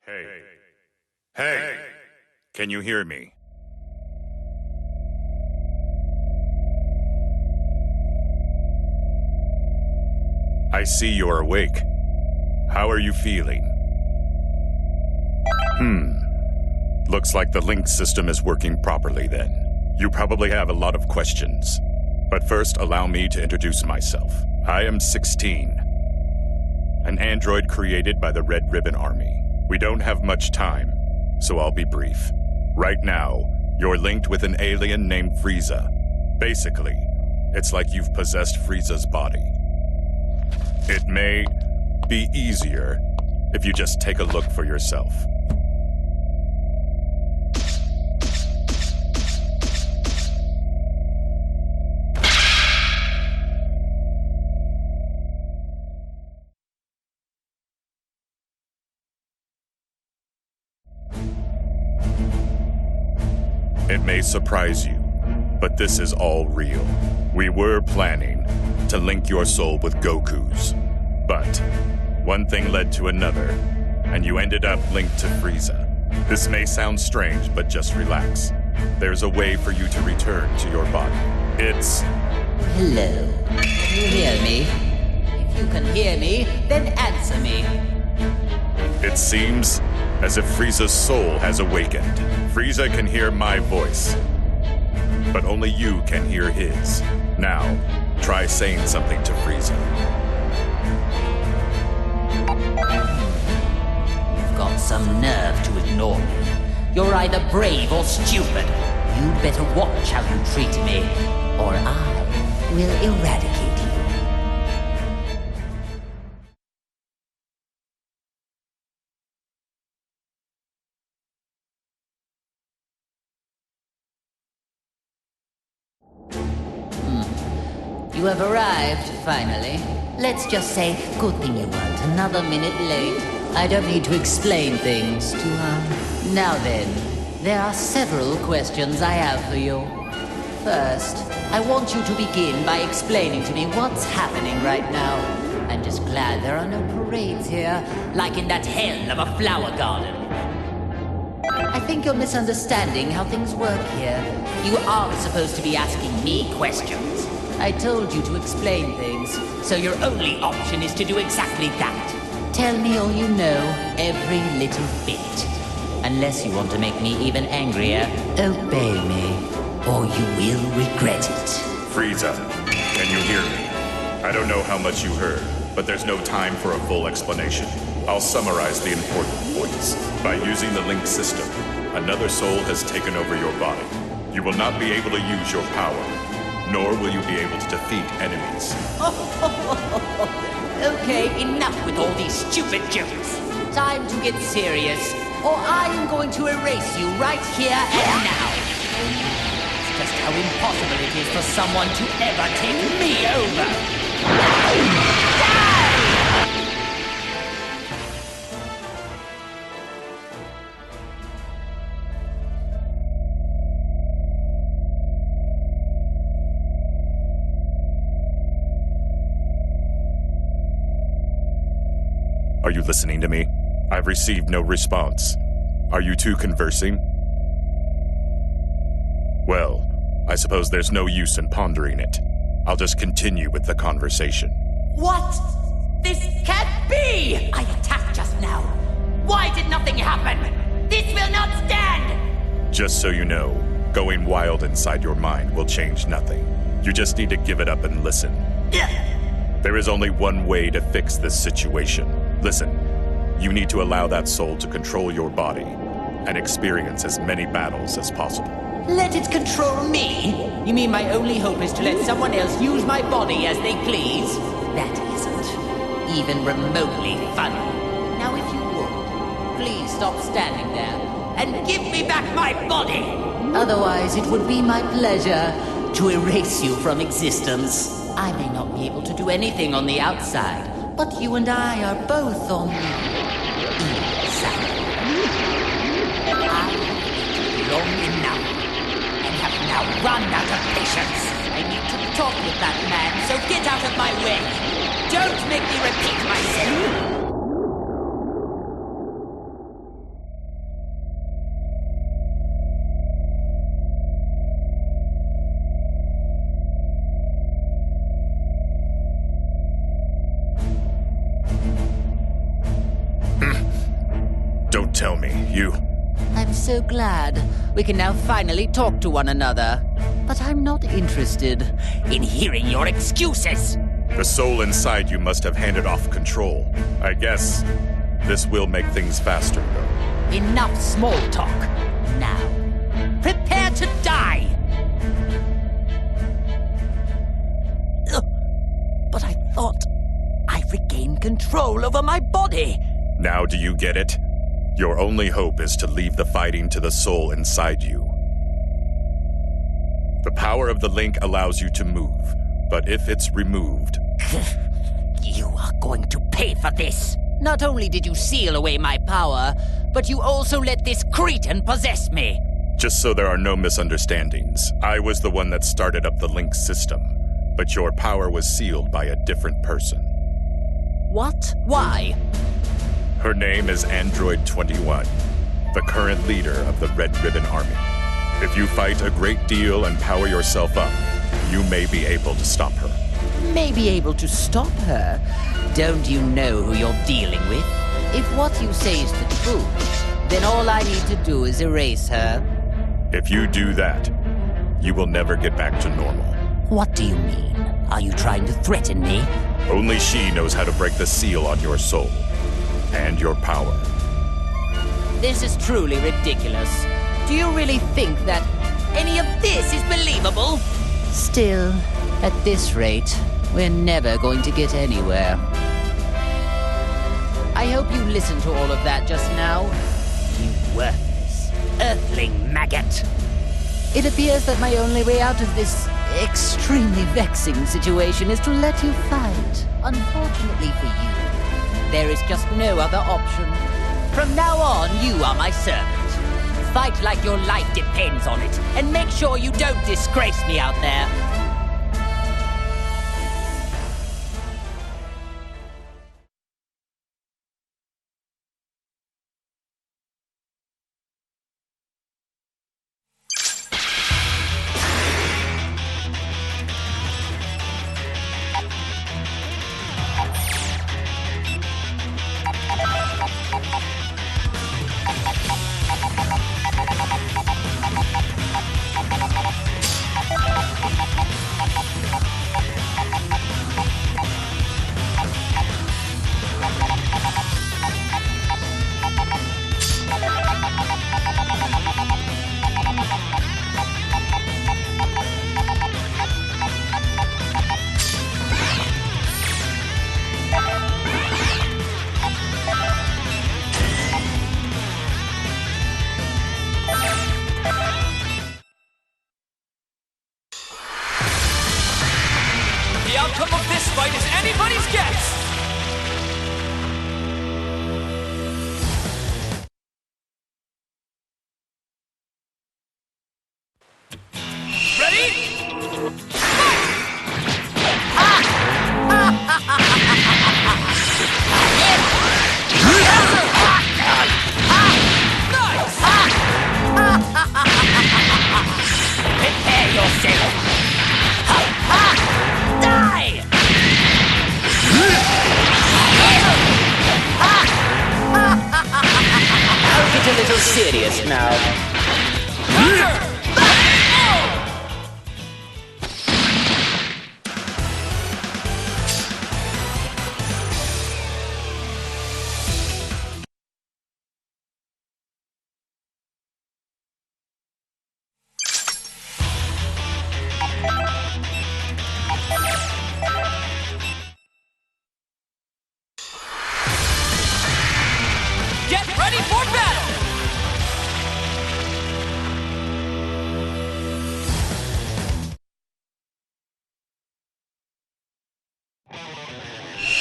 Hey. Hey! Can you hear me? I see you're awake. How are you feeling? Looks like the link system is working properly then. You probably have a lot of questions. But first, allow me to introduce myself. I am 16. An android created by the Red Ribbon Army. We don't have much time, so I'll be brief. Right now, you're linked with an alien named Frieza. Basically, it's like you've possessed Frieza's body. It may be easier if you just take a look for yourself. It may surprise you, but this is all real. We were planning to link your soul with Goku's, but one thing led to another, and you ended up linked to Frieza. This may sound strange, but just relax. There's a way for you to return to your body. It's... Hello. Can you hear me? If you can hear me, then answer me. It seems as if Frieza's soul has awakened. Frieza can hear my voice, but only you can hear his. Now, try saying something to Frieza. You've got some nerve to ignore me. You're either brave or stupid. You'd better watch how you treat me, or I will eradicate you. You have arrived, finally. Let's just say, good thing you weren't another minute late. I don't need to explain things to her. Now then, there are several questions I have for you. First, I want you to begin by explaining to me what's happening right now. I'm just glad there are no parades here, like in that hell of a flower garden. I think you're misunderstanding how things work here. You aren't supposed to be asking me questions. I told you to explain things, so your only option is to do exactly that. Tell me all you know, every little bit. Unless you want to make me even angrier, obey me, or you will regret it. Frieza, can you hear me? I don't know how much you heard, but there's no time for a full explanation. I'll summarize the important points. By using the link system, another soul has taken over your body. You will not be able to use your power, nor will you be able to defeat enemies. Okay, enough with all these stupid jokes. Time to get serious, or I am going to erase you right here and now. It's just how impossible it is for someone to ever take me over. Are you listening to me? I've received no response. Are you two conversing? Well, I suppose there's no use in pondering it. I'll just continue with the conversation. What? This can't be! I attacked just now. Why did nothing happen? This will not stand! Just so you know, going wild inside your mind will change nothing. You just need to give it up and listen. There is only one way to fix this situation. Listen, you need to allow that soul to control your body and experience as many battles as possible. Let it control me? You mean my only hope is to let someone else use my body as they please? That isn't even remotely funny. Now if you would, please stop standing there and give me back my body! Otherwise, it would be my pleasure to erase you from existence. I may not be able to do anything on the outside, but you and I are both on the inside. I have waited long enough and have now run out of patience. I need to talk with that man, so get out of my way. Don't make me repeat myself. so glad. We can now finally talk to one another. But I'm not interested in hearing your excuses. The soul inside you must have handed off control. I guess this will make things faster, though. Enough small talk. Now, prepare to die! Ugh. But I thought I regained control over my body. Now do you get it? Your only hope is to leave the fighting to the soul inside you. The power of the link allows you to move, but if it's removed... You are going to pay for this. Not only did you seal away my power, but you also let this cretin possess me. Just so there are no misunderstandings, I was the one that started up the link system, but your power was sealed by a different person. What? Why? Her name is Android 21, the current leader of the Red Ribbon Army. If you fight a great deal and power yourself up, you may be able to stop her. May be able to stop her? Don't you know who you're dealing with? If what you say is the truth, then all I need to do is erase her. If you do that, you will never get back to normal. What do you mean? Are you trying to threaten me? Only she knows how to break the seal on your soul and your power. This is truly ridiculous. Do you really think that any of this is believable? Still, at this rate, we're never going to get anywhere. I hope you listened to all of that just now. You worthless, earthling maggot. It appears that my only way out of this extremely vexing situation is to let you fight. Unfortunately for you, there is just no other option. From now on, you are my servant. Fight like your life depends on it, and make sure you don't disgrace me out there. The outcome of this fight is anybody's guess! Ready? Prepare yourself! Die! I'll get a little serious now. Get ready for battle!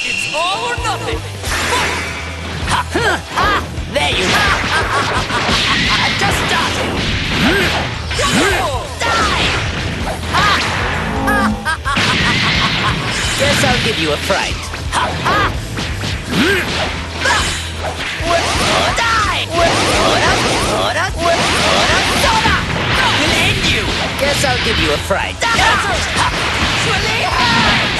It's all or nothing! Fight! There you go! I've just started! Die! Guess I'll give you a fright. Die! We'll end you! Guess I'll give you a fright. Actually hurt!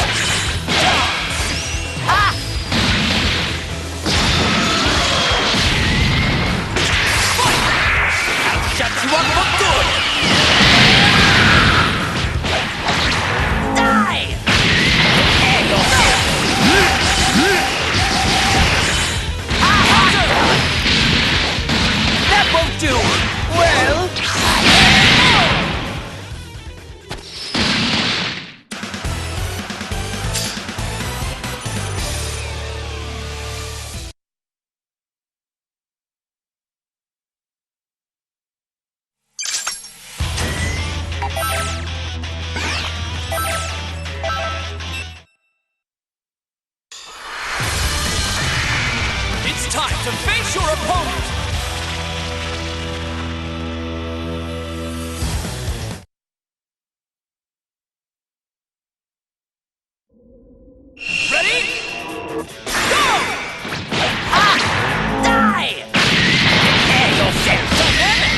to face your opponent! Ready? Go! Die! Prepare yourself! Prepare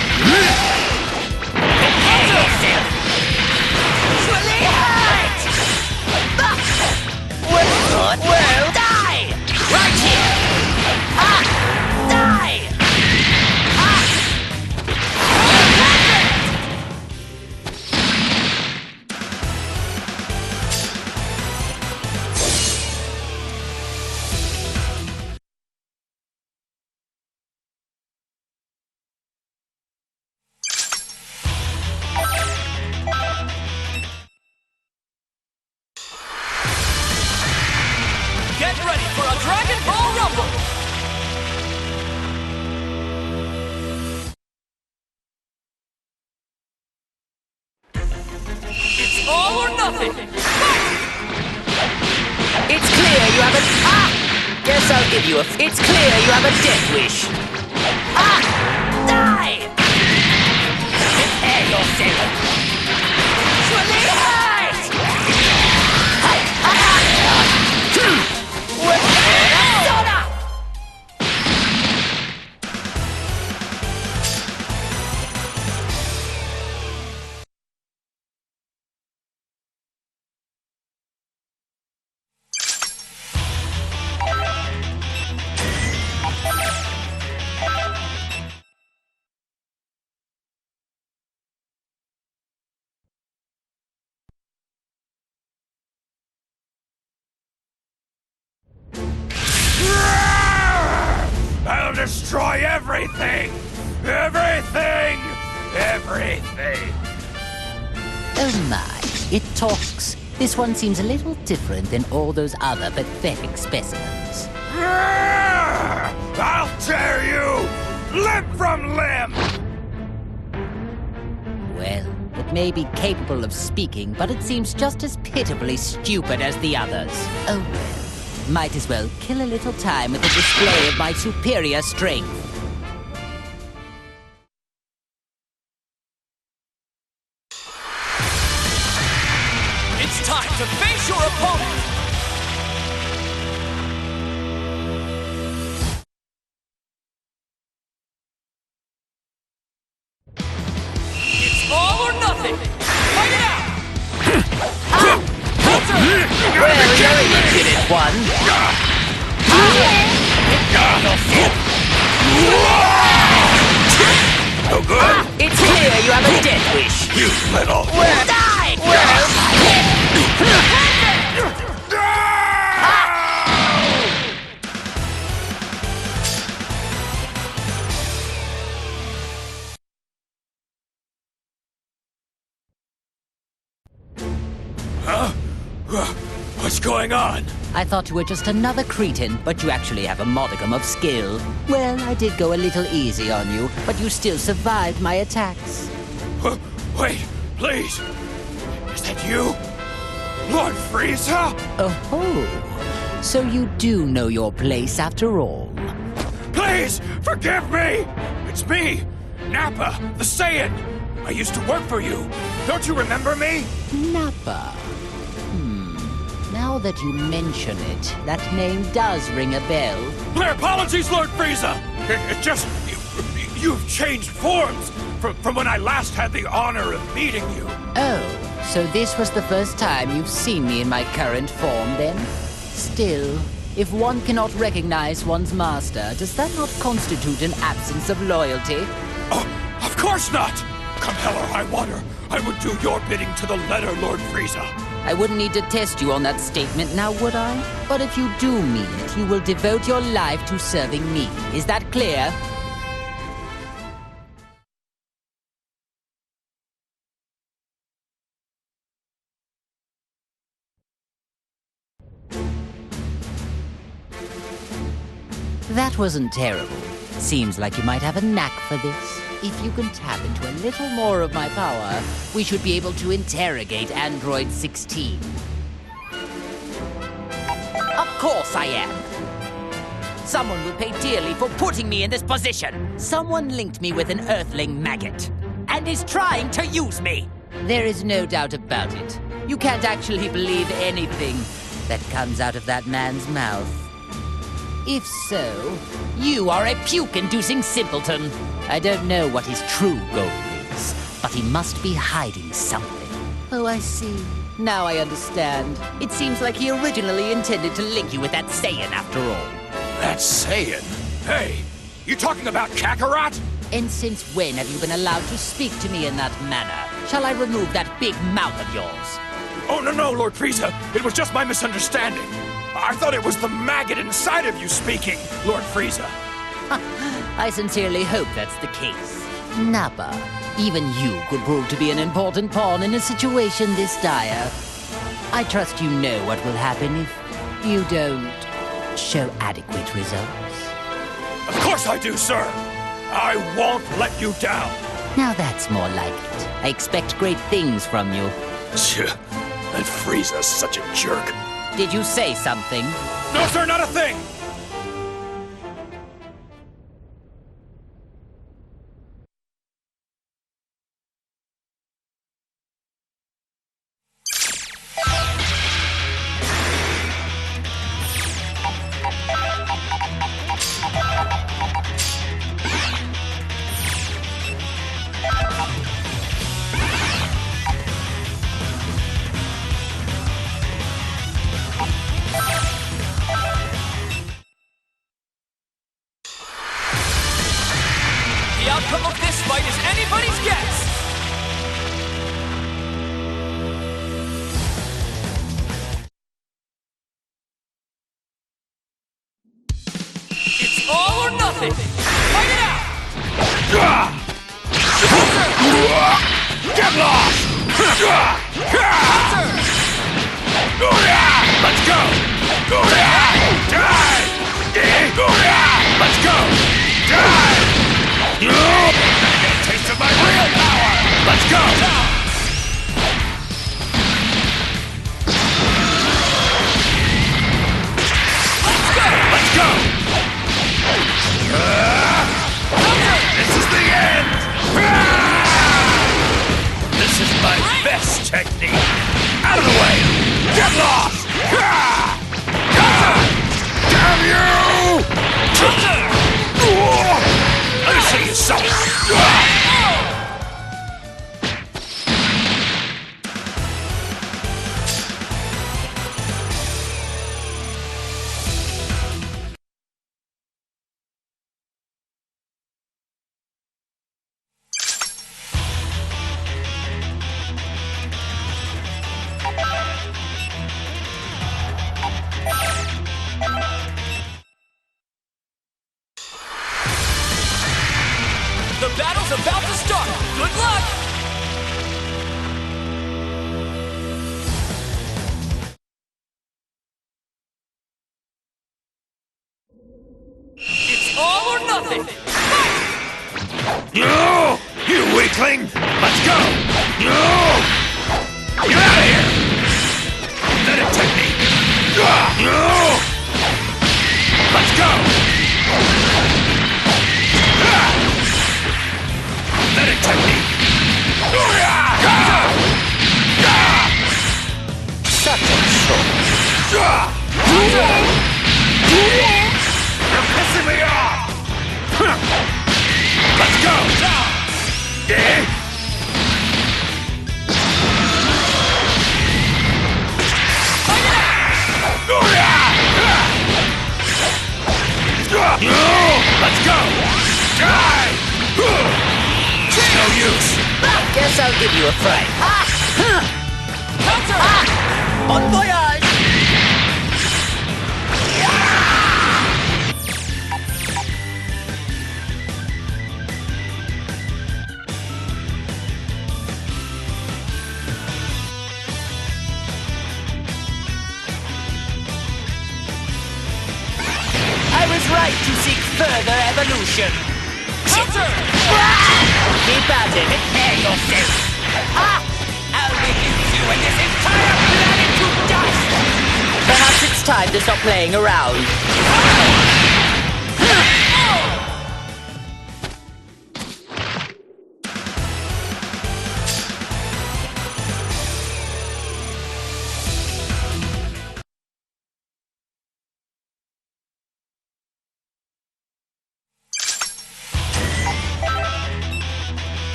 yourself! Well, die! Right here! Die! Get ready for a Dragon Ball Rumble! It's all or nothing! Fight! It's clear you have a... Guess I'll give you a... It's clear you have a death wish. Die! Prepare yourself! I'll destroy everything! Everything! Everything! Oh my, it talks. This one seems a little different than all those other pathetic specimens. I'll tear you limb from limb! Well, it may be capable of speaking, but it seems just as pitifully stupid as the others. Oh well. Might as well kill a little time with a display of my superior strength. It's time to face your opponent! It's all or nothing! Fight it out! Well, you're an impudent one. No good? It's clear you have a death wish. You little... Die! What's going on? I thought you were just another cretin, but you actually have a modicum of skill. Well, I did go a little easy on you, but you still survived my attacks. Wait, please. Is that you? Lord Frieza? Oh, so you do know your place after all. Please, forgive me! It's me, Nappa, the Saiyan. I used to work for you. Don't you remember me? Nappa. Now that you mention it, that name does ring a bell. My apologies, Lord Frieza! It just... You've changed forms from when I last had the honor of meeting you. Oh, so this was the first time you've seen me in my current form, then? Still, if one cannot recognize one's master, does that not constitute an absence of loyalty? Oh, of course not! Come hell or high water, I would do your bidding to the letter, Lord Frieza. I wouldn't need to test you on that statement now, would I? But if you do mean it, you will devote your life to serving me. Is that clear? That wasn't terrible. Seems like you might have a knack for this. If you can tap into a little more of my power, we should be able to interrogate Android 16. Of course I am. Someone will pay dearly for putting me in this position. Someone linked me with an Earthling maggot and is trying to use me. There is no doubt about it. You can't actually believe anything that comes out of that man's mouth. If so, You are a puke-inducing simpleton. I don't know what his true goal is, but he must be hiding something. Oh, I see. Now I understand. It seems like he originally intended to link you with that Saiyan after all. That's Saiyan. Hey, you talking about Kakarot? And since when have you been allowed to speak to me in that manner? Shall I remove that big mouth of yours? Oh, no, Lord Frieza. It was just my misunderstanding. I thought it was the maggot inside of you speaking, Lord Frieza. I sincerely hope that's the case. Nappa, even you could prove to be an important pawn in a situation this dire. I trust you know what will happen if you don't show adequate results. Of course I do, sir. I won't let you down. Now that's more like it. I expect great things from you. That Frieza's such a jerk. Did you say something? No, sir, not a thing. The outcome of this fight is anybody's guess! It's all or nothing! Fight it out! Get lost! Let's go! Die! Let's go! Die! Get a taste of my real power! Let's go! Let's go! This is the end! This is my best technique! Out of the way! Get lost! Damn you! Let me see you suffer! The battle's about to start! Good luck! It's all or nothing! Fight! No! You weakling! Let's go! No! Get out of here! That technique! No! Let's go! That technique! Such a troll! You're pissing me off! Let's go! Let's go! Die! No use! Guess I'll give you a fright. Counter! Bon voyage! I was right to seek further evolution. Counter! Keep at it and prepare yourself. I'll reduce you and this entire planet to dust. Perhaps it's time to stop playing around.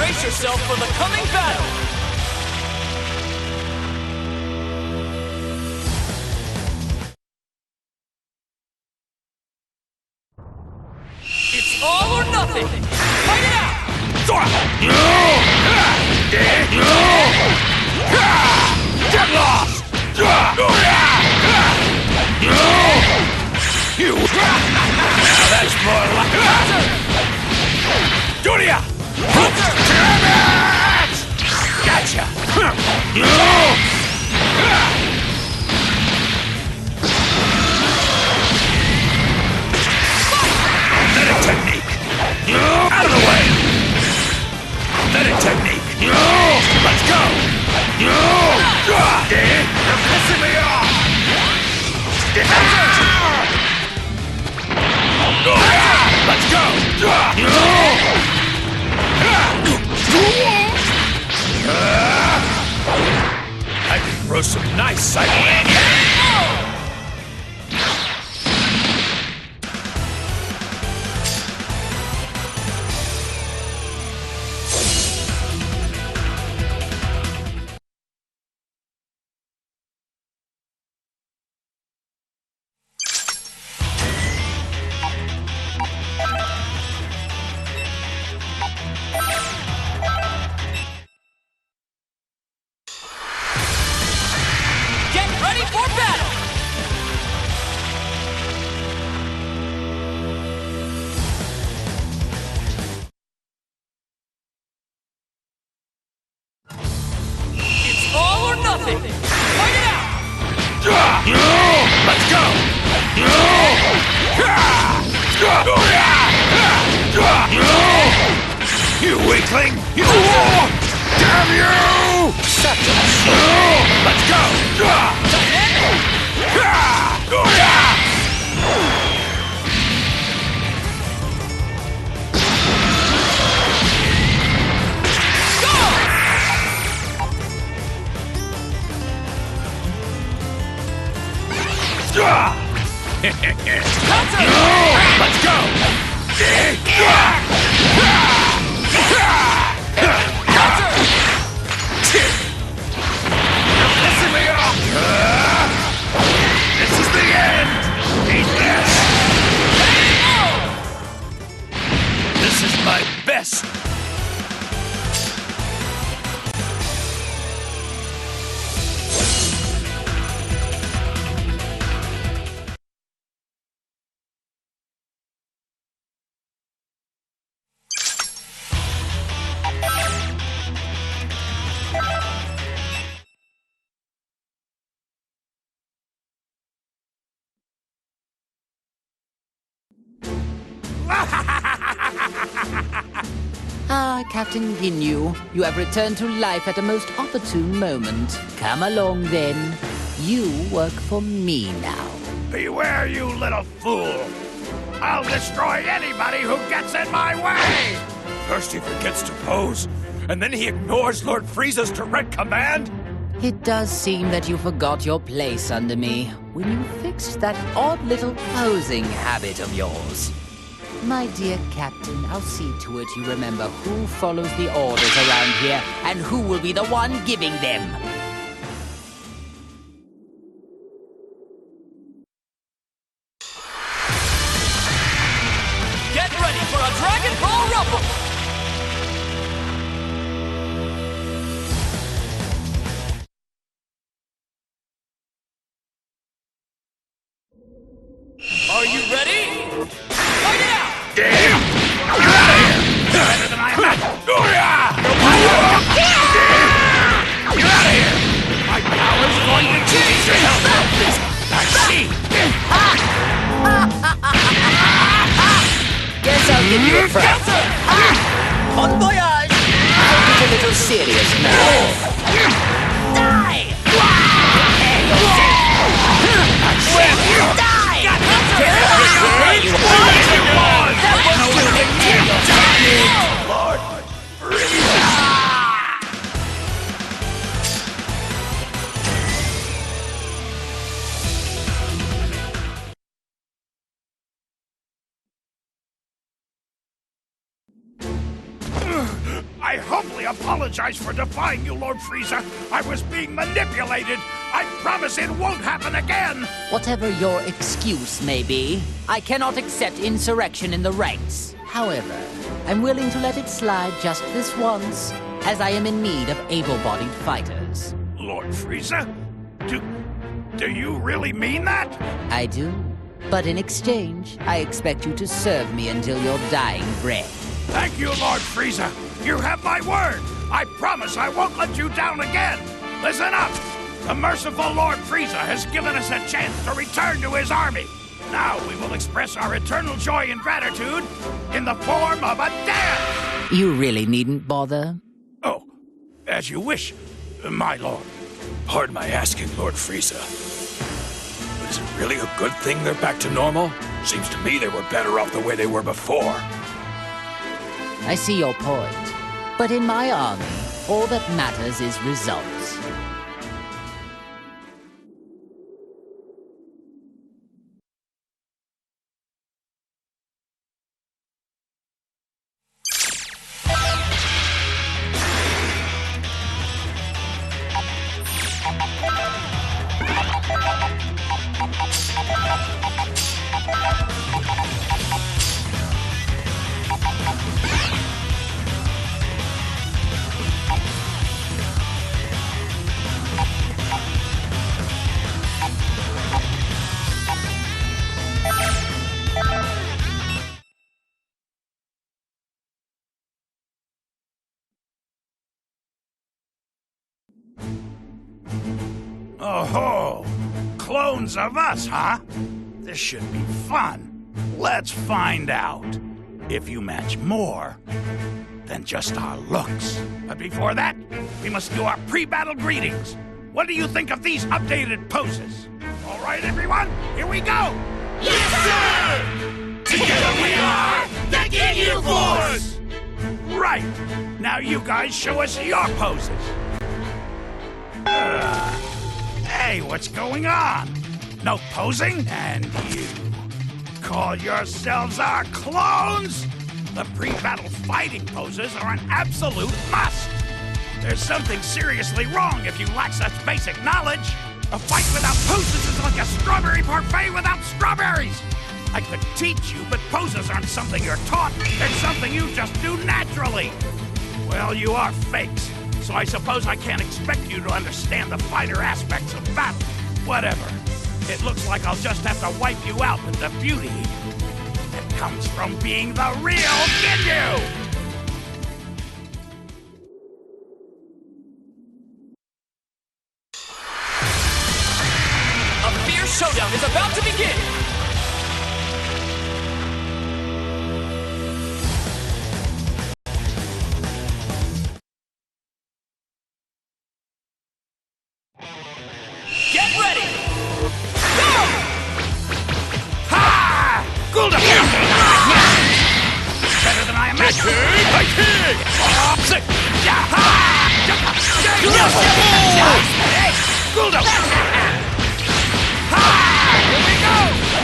Brace yourself for the coming battle! It's all or nothing! Fight it out! Get lost! You! Now that's more like Julia! Damn it! Gotcha! Medic technique! Out of the way! Medic technique! Let's go! You're pissing me off! Let's go! I can throw some nice cycling. Get ready for battle! It's all or nothing! Fight it out! Let's go! You weakling! You! Damn you! Such a Let's go! Let's go! You're pissing me off! This is the end! Eat this! This is my best! Ah, Captain Ginyu, you have returned to life at a most opportune moment. Come along, then. You work for me now. Beware, you little fool! I'll destroy anybody who gets in my way! First he forgets to pose, and then he ignores Lord Frieza's direct command? It does seem that you forgot your place under me when you fixed that odd little posing habit of yours. My dear Captain, I'll see to it you remember who follows the orders around here and who will be the one giving them. Get ready for a Dragon Ball Rumble! Are you ready? Fight it out! Damn! Get out of here! Better than I am! Get out of here! My power's going to change your health! I see! Guess I'll give you a friend. Bon voyage! I'll get a little serious now. Die! Prepare yourself! Die! Lord Frieza! I I humbly apologize for defying you, Lord Frieza. I was being manipulated. I promise it won't happen again. Whatever your excuse may be, I cannot accept insurrection in the ranks. However, I'm willing to let it slide just this once, as I am in need of able-bodied fighters. Lord Frieza? Do you really mean that? I do. But in exchange, I expect you to serve me until your dying breath. Thank you, Lord Frieza. You have my word. I promise I won't let you down again. Listen up. The merciful Lord Frieza has given us a chance to return to his army. Now we will express our eternal joy and gratitude in the form of a dance. You really needn't bother. Oh, as you wish, my lord. Pardon my asking, Lord Frieza. But is it really a good thing they're back to normal? Seems to me they were better off the way they were before. I see your point. But in my army, all that matters is results. Oh, clones of us, huh? This should be fun. Let's find out if you match more than just our looks. But before that, we must do our pre-battle greetings. What do you think of these updated poses? All right, everyone, here we go! Yes, sir! Together we are the Ginyu Force! Right! Now you guys show us your poses. Hey, what's going on? No posing? And you call yourselves our clones? The pre-battle fighting poses are an absolute must. There's something seriously wrong if you lack such basic knowledge. A fight without poses is like a strawberry parfait without strawberries. I could teach you, but poses aren't something you're taught. It's something you just do naturally. Well, you are fakes. So I suppose I can't expect you to understand the fighter aspects of battle. Whatever. It looks like I'll just have to wipe you out with the beauty that comes from being the real Ginyu! A fierce showdown is about to begin! Get ready! Go! Ha! Gulda! Better than I imagined! Sick! Yeah! Ha! Gulda! Ha! Here we go!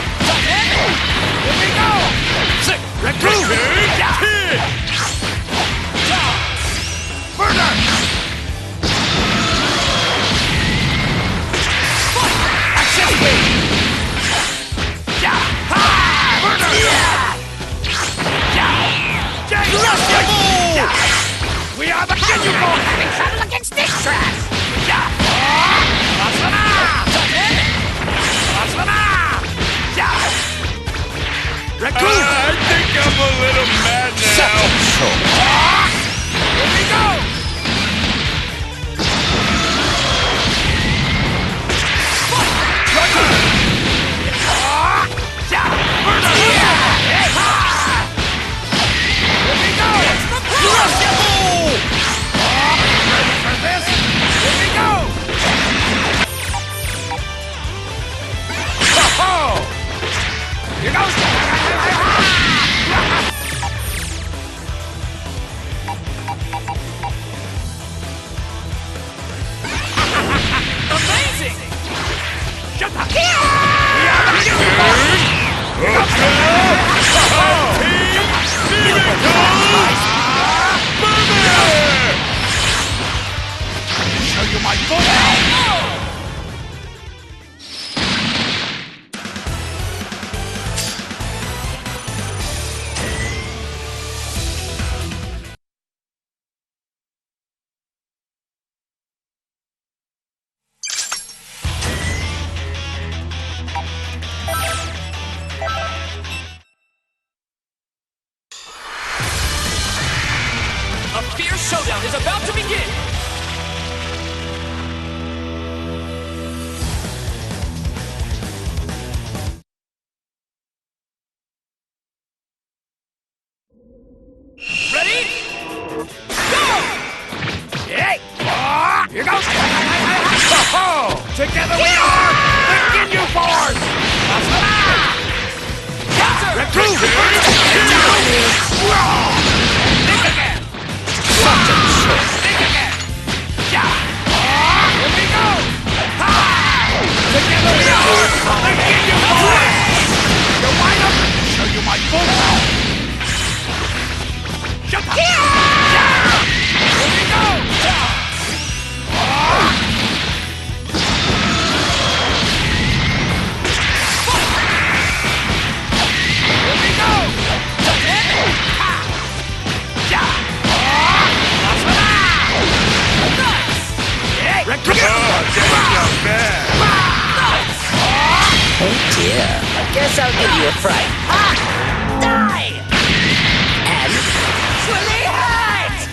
fierce showdown is about to begin! Ready? Go! Hey! Here goes! Oh, together we are the Ginyu Force! Counter! Recruit! Think again! Think again! Yeah! Here we go! Ha! Together we are the Ginyu Force! You wind up! Show you my full power! Shut up! Yeah! Here we go! Here we go! Oh dear. Guess I'll give you a fright. Die! And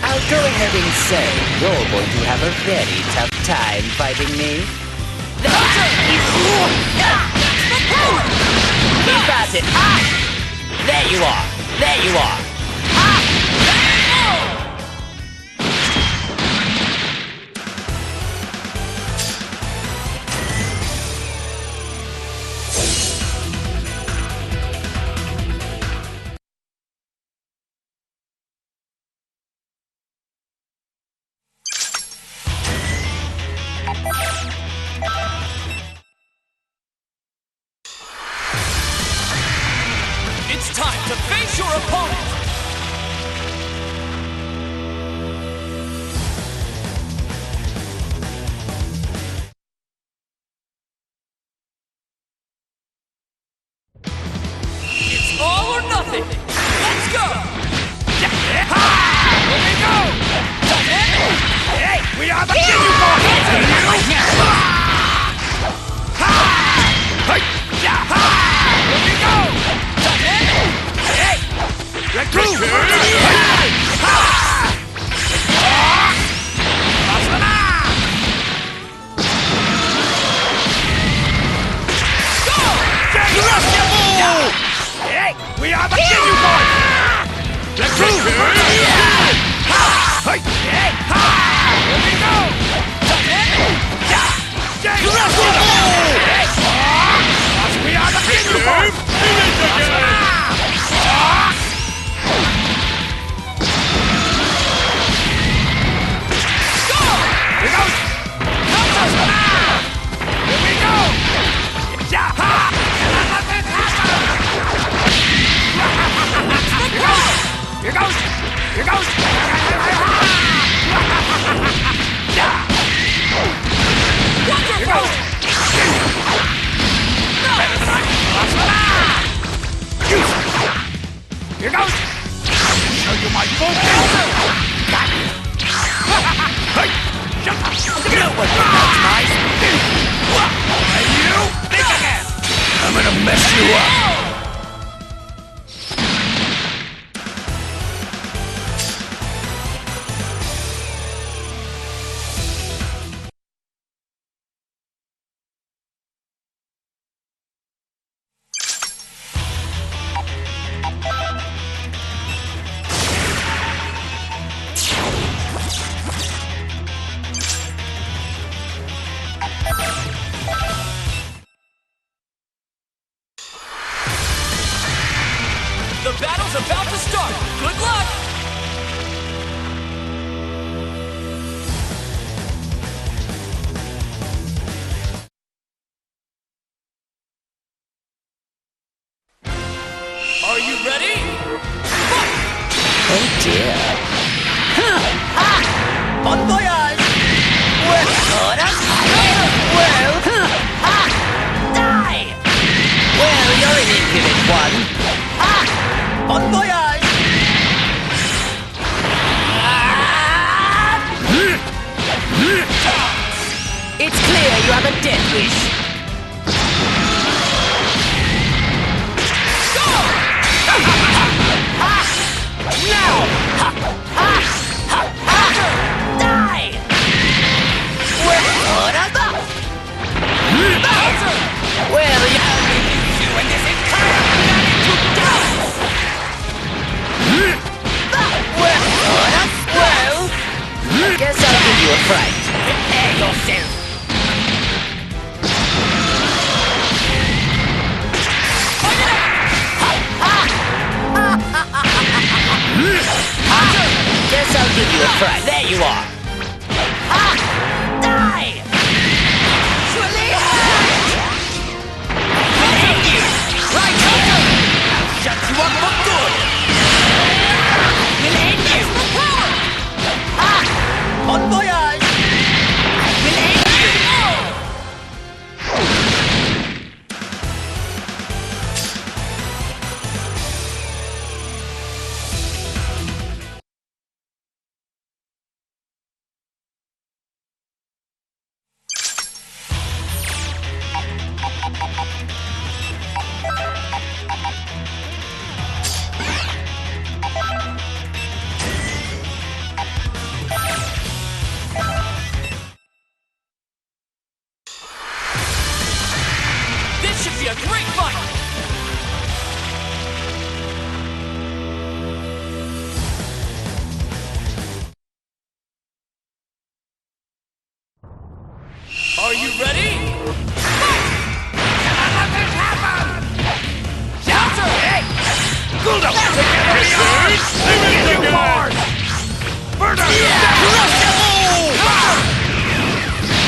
I'll go ahead and say you're going to have a very tough time fighting me. Keep at it. There you are. There you are. It's time to face your opponent! It's all or nothing! Let's go! Here we go! Hey, we are the Ginyu Force! Here we go! Hey! Recruit! Hey! We are the Ginyu Force! Recruit! Hey! Here we go! We are the Ginyu Force! Here goes! Here we go! Here goes! Here goes! Here goes! Better than I Here goes! Show you my full power! Got you! Hey! Shut up! You know what that's nice! Hey, you! Think again! I'm gonna mess you up! The battle's about to start! Good luck! Are you ready? Oh dear. Bon voyage! Well, die! Well, you're an impudent one. Bon voyage! It's clear you have a death wish. Now! a fright. Prepare yourself. Guess I'll give you a fright. There you are. Die! Surely! Thank you! Right, shut you up for good! We'll end you! Bon voyage! We'll end you! This should be a great fight! Are you ready? Counter! Hey! Hold up! Together we are! Give you force! Burn up!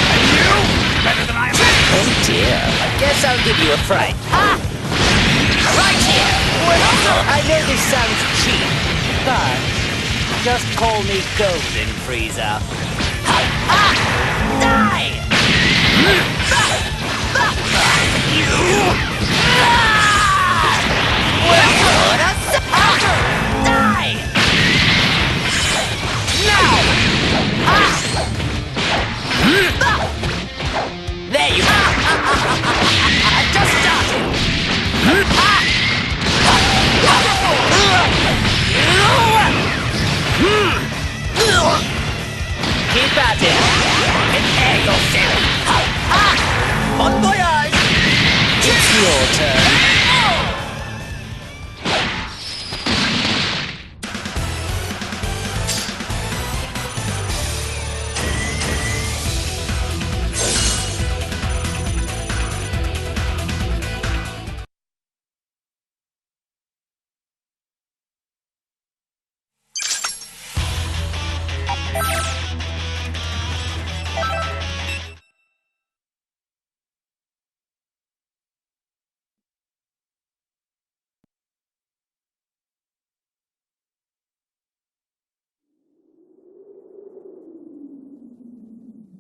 And you? Better than I am. Oh dear. Guess I'll give you a fright. Right here! I know this sounds cheap, but just call me Golden Freezer. Die! Die! Now! There you are! Just started! Keep at it! Prepare yourself! Bon voyage! It's your turn!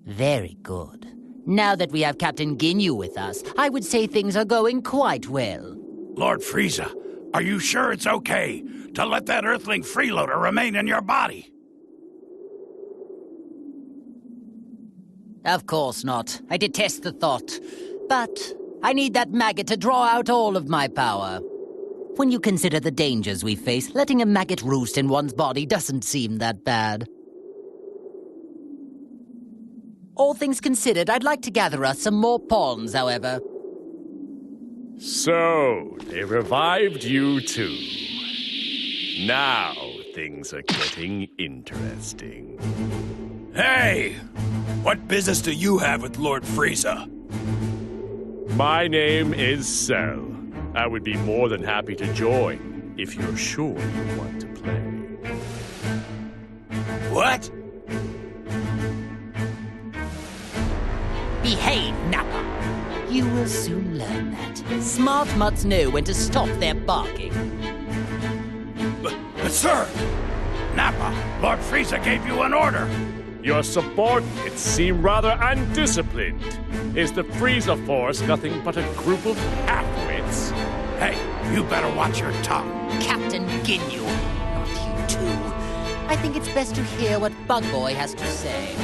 Very good. Now that we have Captain Ginyu with us, I would say things are going quite well. Lord Frieza, are you sure it's okay to let that Earthling freeloader remain in your body? Of course not. I detest the thought. But I need that maggot to draw out all of my power. When you consider the dangers we face, letting a maggot roost in one's body doesn't seem that bad. All things considered, I'd like to gather us some more pawns, however. So, they revived you too. Now, things are getting interesting. Hey! What business do you have with Lord Frieza? My name is Cell. I would be more than happy to join, if you're sure you want to play. What? Behave, Nappa. You will soon learn that. Smart mutts know when to stop their barking. But sir! Nappa, Lord Frieza gave you an order. Your subordinates seem rather undisciplined. Is the Frieza Force nothing but a group of half-wits? Hey, you better watch your tongue. Captain Ginyu, not you too. I think it's best to hear what Bug Boy has to say.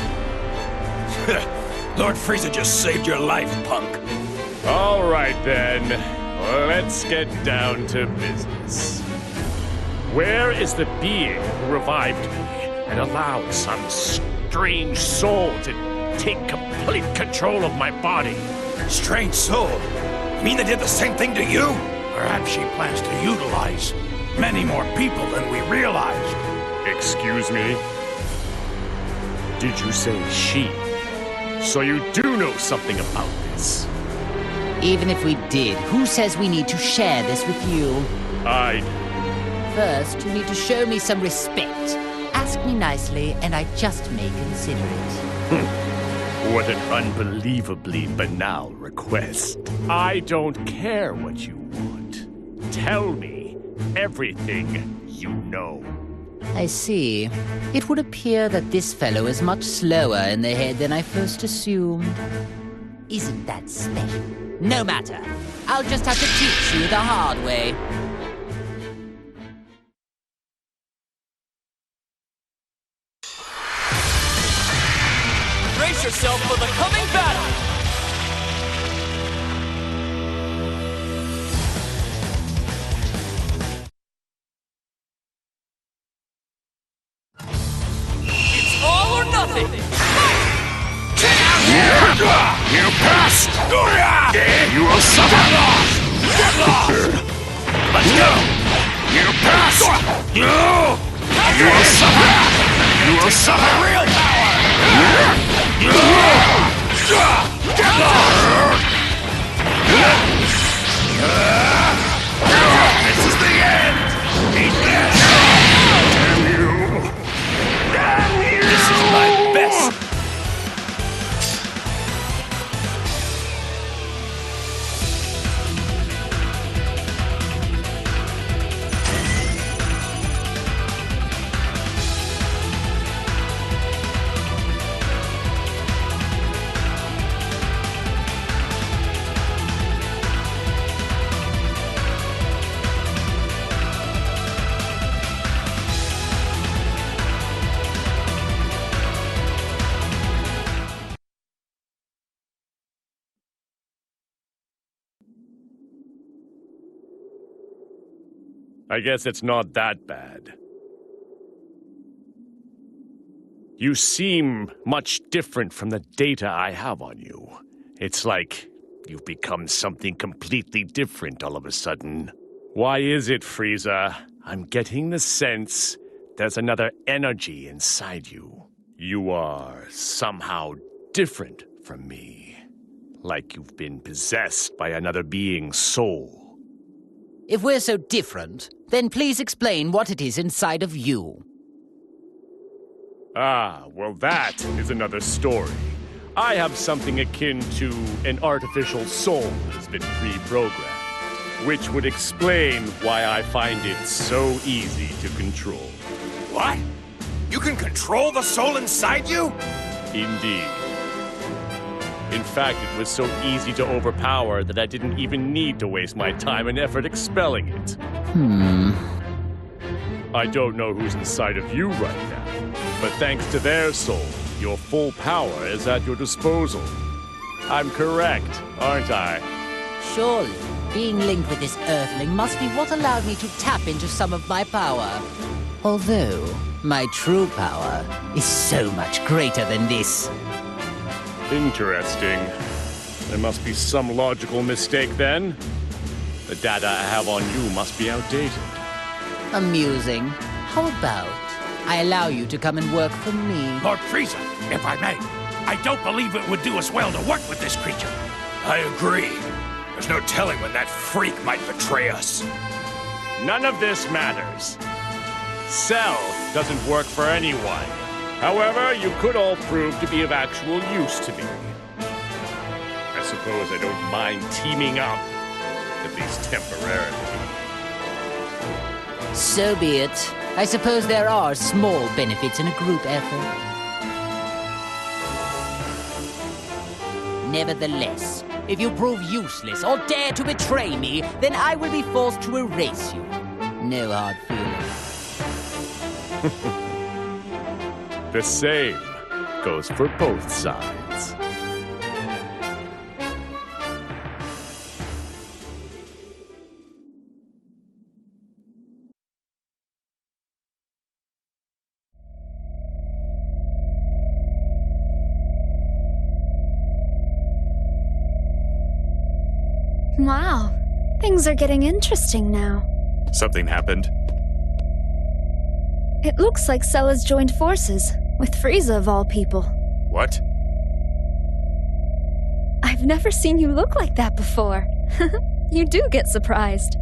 Lord Frieza just saved your life, punk. All right, then. Let's get down to business. Where is the being who revived me and allowed some strange soul to take complete control of my body? Strange soul? You mean they did the same thing to you? Perhaps she plans to utilize many more people than we realized. Excuse me? Did you say she? So you do know something about this? Even if we did, who says we need to share this with you? I do. First, you need to show me some respect. Ask me nicely, and I just may consider it. What an unbelievably banal request. I don't care what you want. Tell me everything you know. I see. It would appear that this fellow is much slower in the head than I first assumed. Isn't that special? No matter. I'll just have to teach you the hard way. Brace yourself for the coming battle! It's all or nothing! You pass! You will suffer! Let's go! You pass! You will suffer! You will suffer real power! This is the end! Damn you! This is my best! I guess it's not that bad. You seem much different from the data I have on you. It's like you've become something completely different all of a sudden. Why is it, Frieza? I'm getting the sense there's another energy inside you. You are somehow different from me. Like you've been possessed by another being's soul. If we're so different, then please explain what it is inside of you. Ah, well that is another story. I have something akin to an artificial soul that has been pre-programmed, which would explain why I find it so easy to control. What? You can control the soul inside you? Indeed. In fact, it was so easy to overpower that I didn't even need to waste my time and effort expelling it. I don't know who's inside of you right now, but thanks to their soul, your full power is at your disposal. I'm correct, aren't I? Surely, being linked with this Earthling must be what allowed me to tap into some of my power. Although, my true power is so much greater than this. Interesting. There must be some logical mistake then. The data I have on you must be outdated. Amusing. How about I allow you to come and work for me? Lord Frieza, if I may, I don't believe it would do us well to work with this creature. I agree. There's no telling when that freak might betray us. None of this matters. Cell doesn't work for anyone. However, you could all prove to be of actual use to me. I suppose I don't mind teaming up, at least temporarily. So be it. I suppose there are small benefits in a group effort. Nevertheless, if you prove useless or dare to betray me, then I will be forced to erase you. No hard feelings. The same goes for both sides. Wow, things are getting interesting now. Something happened? It looks like Cell has joined forces With Frieza of all people. What? I've never seen you look like that before. You do get surprised.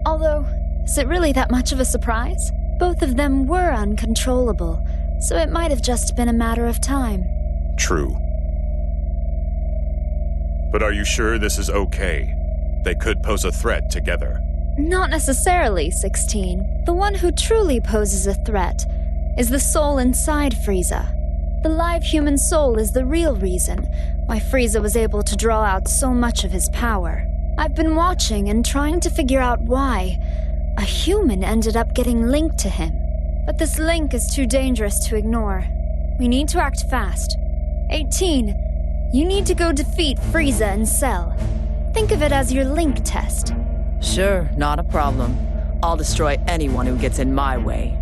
Although, is it really that much of a surprise? Both of them were uncontrollable, so it might have just been a matter of time. True. But are you sure this is okay? They could pose a threat together. Not necessarily, 16. The one who truly poses a threat is the soul inside Frieza. The live human soul is the real reason why Frieza was able to draw out so much of his power. I've been watching and trying to figure out why a human ended up getting linked to him. But this link is too dangerous to ignore. We need to act fast. 18, you need to go defeat Frieza and Cell. Think of it as your link test. Sure, not a problem. I'll destroy anyone who gets in my way.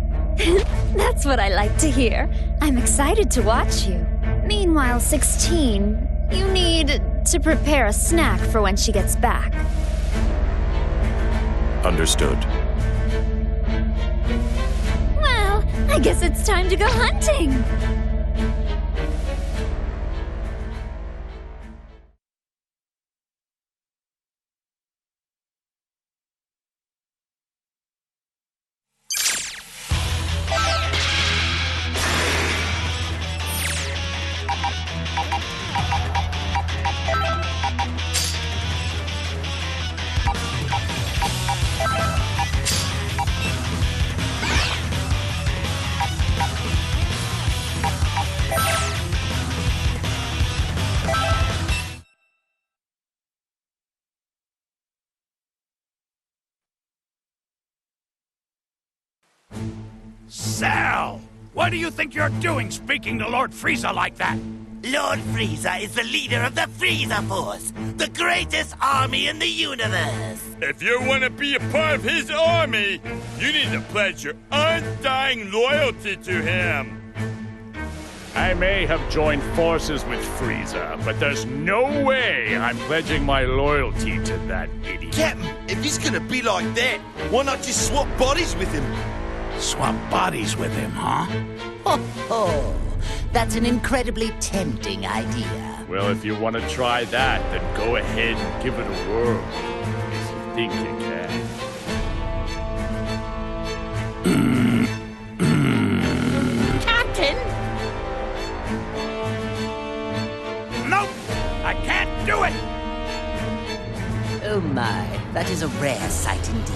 That's what I like to hear. I'm excited to watch you. Meanwhile, 16, you need to prepare a snack for when she gets back. Understood. Well, I guess it's time to go hunting. Cell! What do you think you're doing speaking to Lord Frieza like that? Lord Frieza is the leader of the Frieza Force, the greatest army in the universe. If you want to be a part of his army, you need to pledge your undying loyalty to him. I may have joined forces with Frieza, but there's no way I'm pledging my loyalty to that idiot. Captain, if he's gonna be like that, why not just swap bodies with him? Swap bodies with him, huh? Ho ho! That's an incredibly tempting idea. Well, if you want to try that, then go ahead and give it a whirl. If you think you can. Captain! Nope! I can't do it! Oh my, that is a rare sight indeed.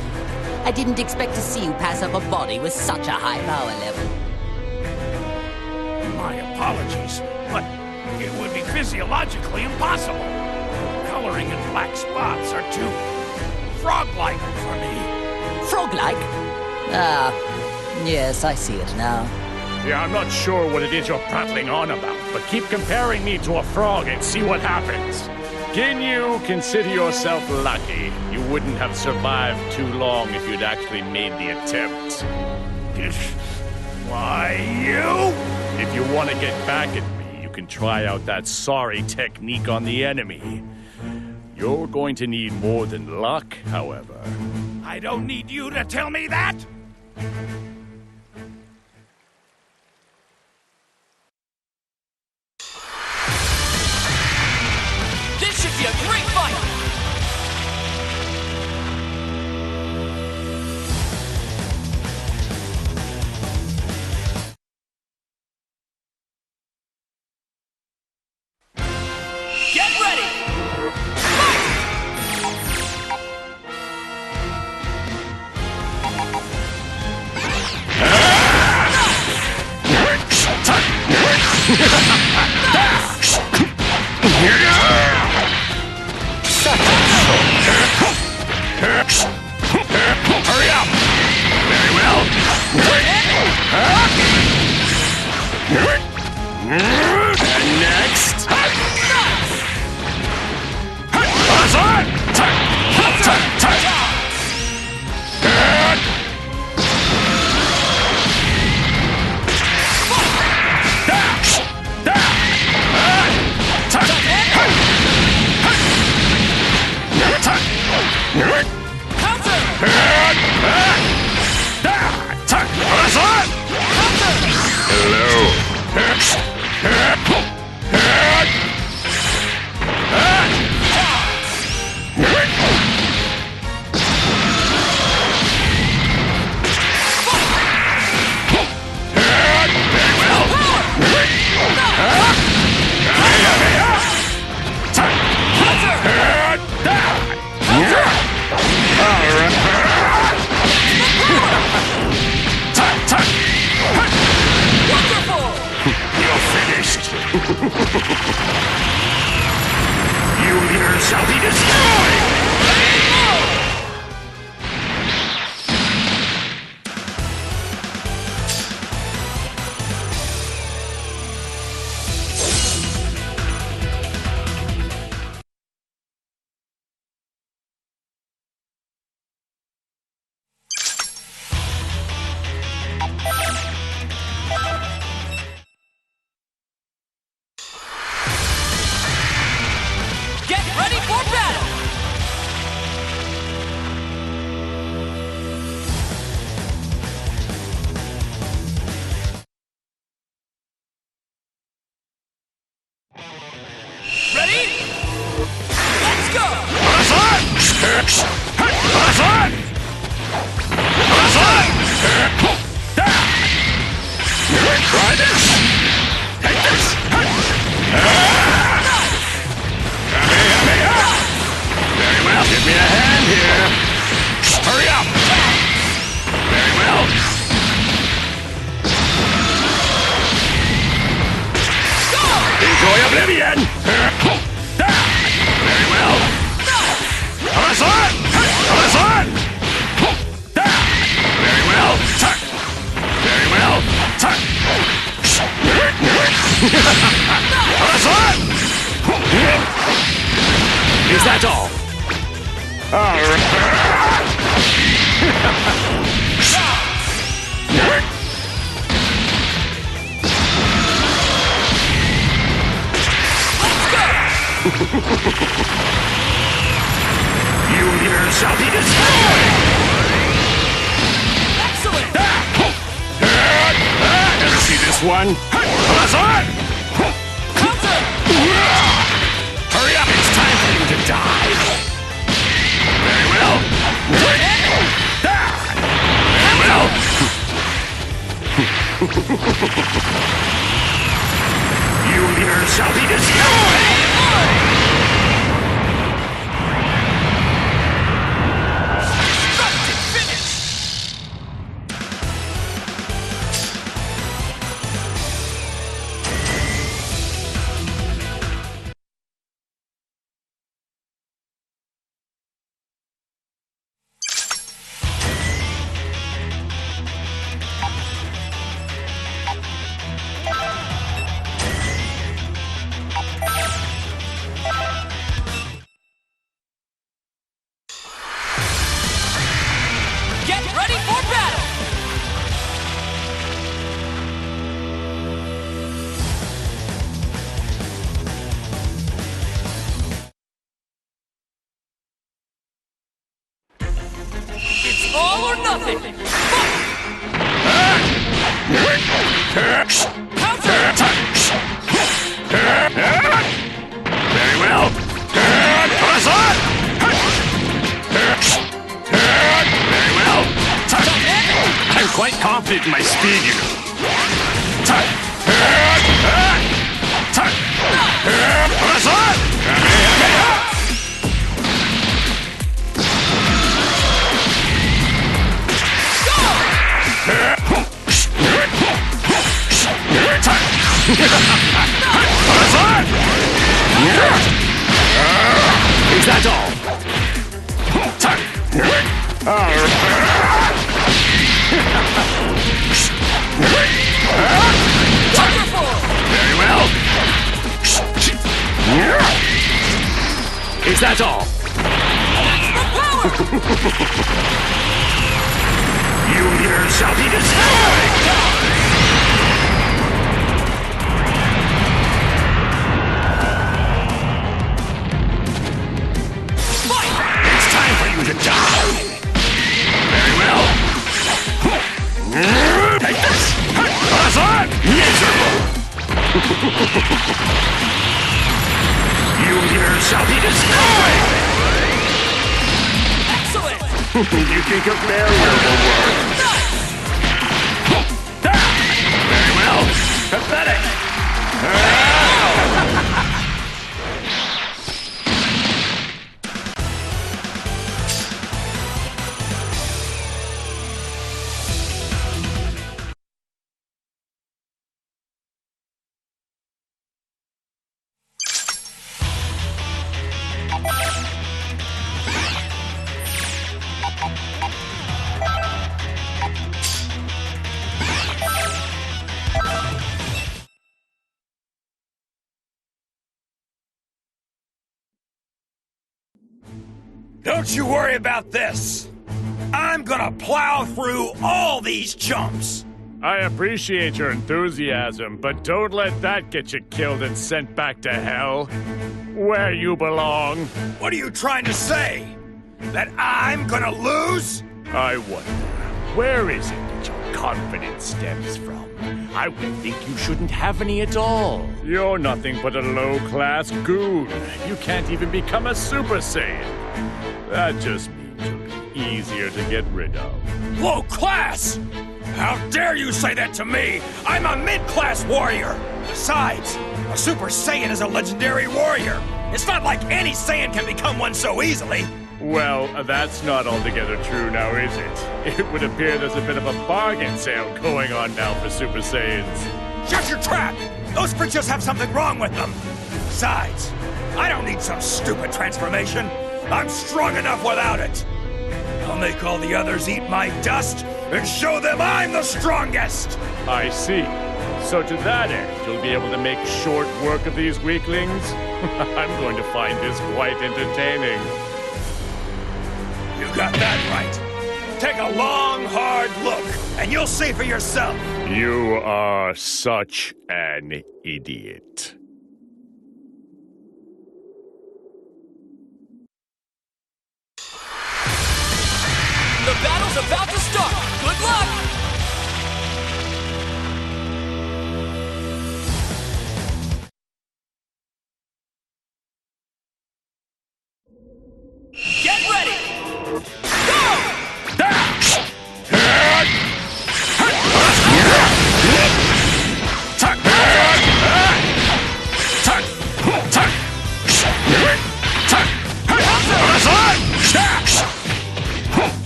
I didn't expect to see you pass up a body with such a high power level. My apologies, but it would be physiologically impossible. Coloring in black spots are too frog-like for me. Frog-like? Ah, yes, I see it now. Yeah, I'm not sure what it is you're prattling on about, but keep comparing me to a frog and see what happens. Can you consider yourself lucky? You wouldn't have survived too long if you'd actually made the attempt. Why, you? If you want to get back at me, you can try out that sorry technique on the enemy. You're going to need more than luck, however. I don't need you to tell me that! This should be a great fight! Get ready! Fight! You leaders shall be destroyed! Get ready for battle! Ready? Let's go! Try this! Take this! Very well. Give me a hand here. Hurry up! Very well. Enjoy oblivion! Very well. Horizon! Horizon! Very well. Tuck! Very well. Tuck! Horizon! Is that all? You leaders shall be destroyed! Excellent! Ever see this one? Horizon! Counter! Hurry up, it's time for you to die! Very well! Very well! You leaders shall be destroyed! Get ready for battle! It's all or nothing! Counter! Very well! Horizon! Very well! I'm quite confident in my speed, you know. Horizon! Horizon! Is that all? Very well. Is that all? You leaders shall be destroyed! It's time for you to die! Very well. Take this! Horizon! Miserable! You leaders shall be destroyed! Excellent! You think a failure will work? Very well. Pathetic! Don't you worry about this. I'm gonna plow through all these chumps. I appreciate your enthusiasm, but don't let that get you killed and sent back to hell, where you belong. What are you trying to say? That I'm gonna lose? I wonder, where is it that your confidence stems from? I would think you shouldn't have any at all. You're nothing but a low-class goon. You can't even become a Super Saiyan. That just means you'll be easier to get rid of. Low class? How dare you say that to me? I'm a mid-class warrior. Besides, a Super Saiyan is a legendary warrior. It's not like any Saiyan can become one so easily. Well, that's not altogether true now, is it? It would appear there's a bit of a bargain sale going on now for Super Saiyans. Shut your trap! Those creatures have something wrong with them. Besides, I don't need some stupid transformation. I'm strong enough without it. I'll make all the others eat my dust and show them I'm the strongest! I see. So to that end, you'll be able to make short work of these weaklings? I'm going to find this quite entertaining. You got that right. Take a long, hard look, and you'll see for yourself. You are such an idiot. The battle's about to start. Good luck! Get ready! Go!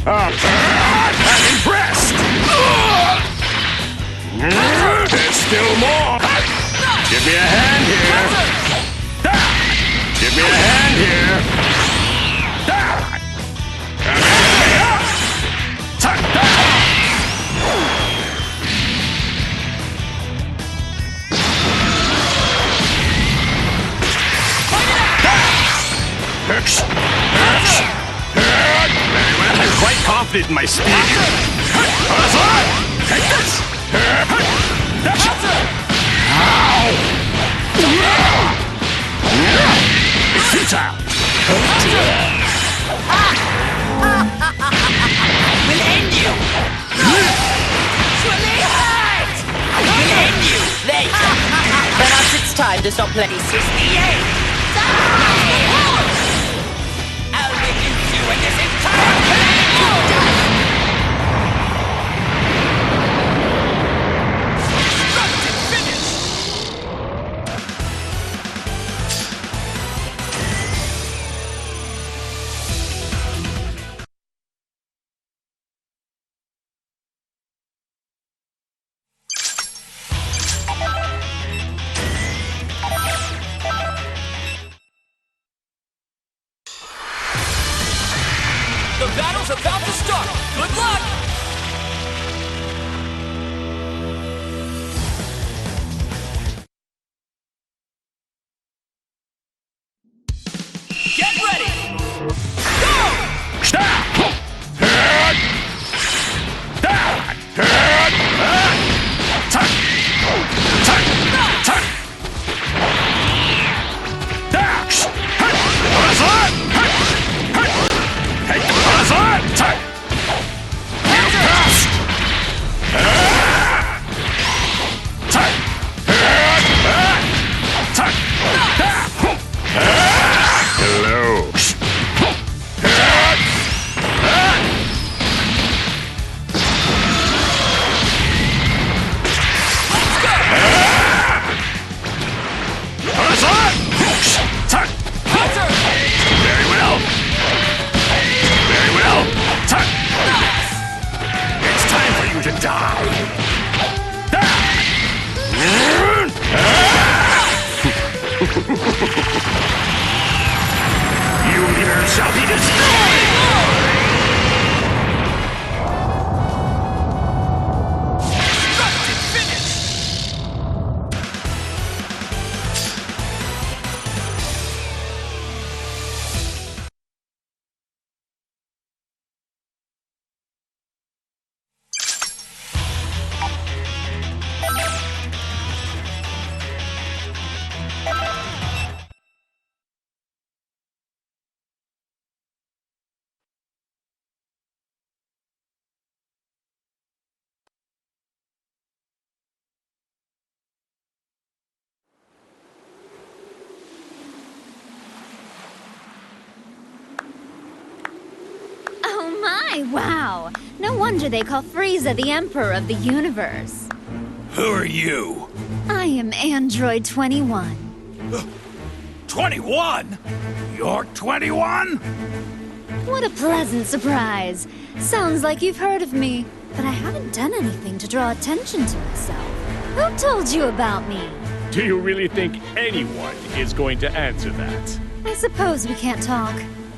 I'm impressed! There's still more! Give me a hand here! Give me a hand here! I'm quite confident in my speed. Take this! Ow! Futile! We'll end you! We'll end you! Later! Perhaps it's time to stop playing. This is the end! I'll reduce you in this entire plan! The battle's about to start. Good luck! Get ready! Go! My, wow. No wonder they call Frieza the Emperor of the Universe. Who are you? I am Android 21. 21? You're 21? What a pleasant surprise. Sounds like you've heard of me, but I haven't done anything to draw attention to myself. Who told you about me? Do you really think anyone is going to answer that? I suppose we can't talk.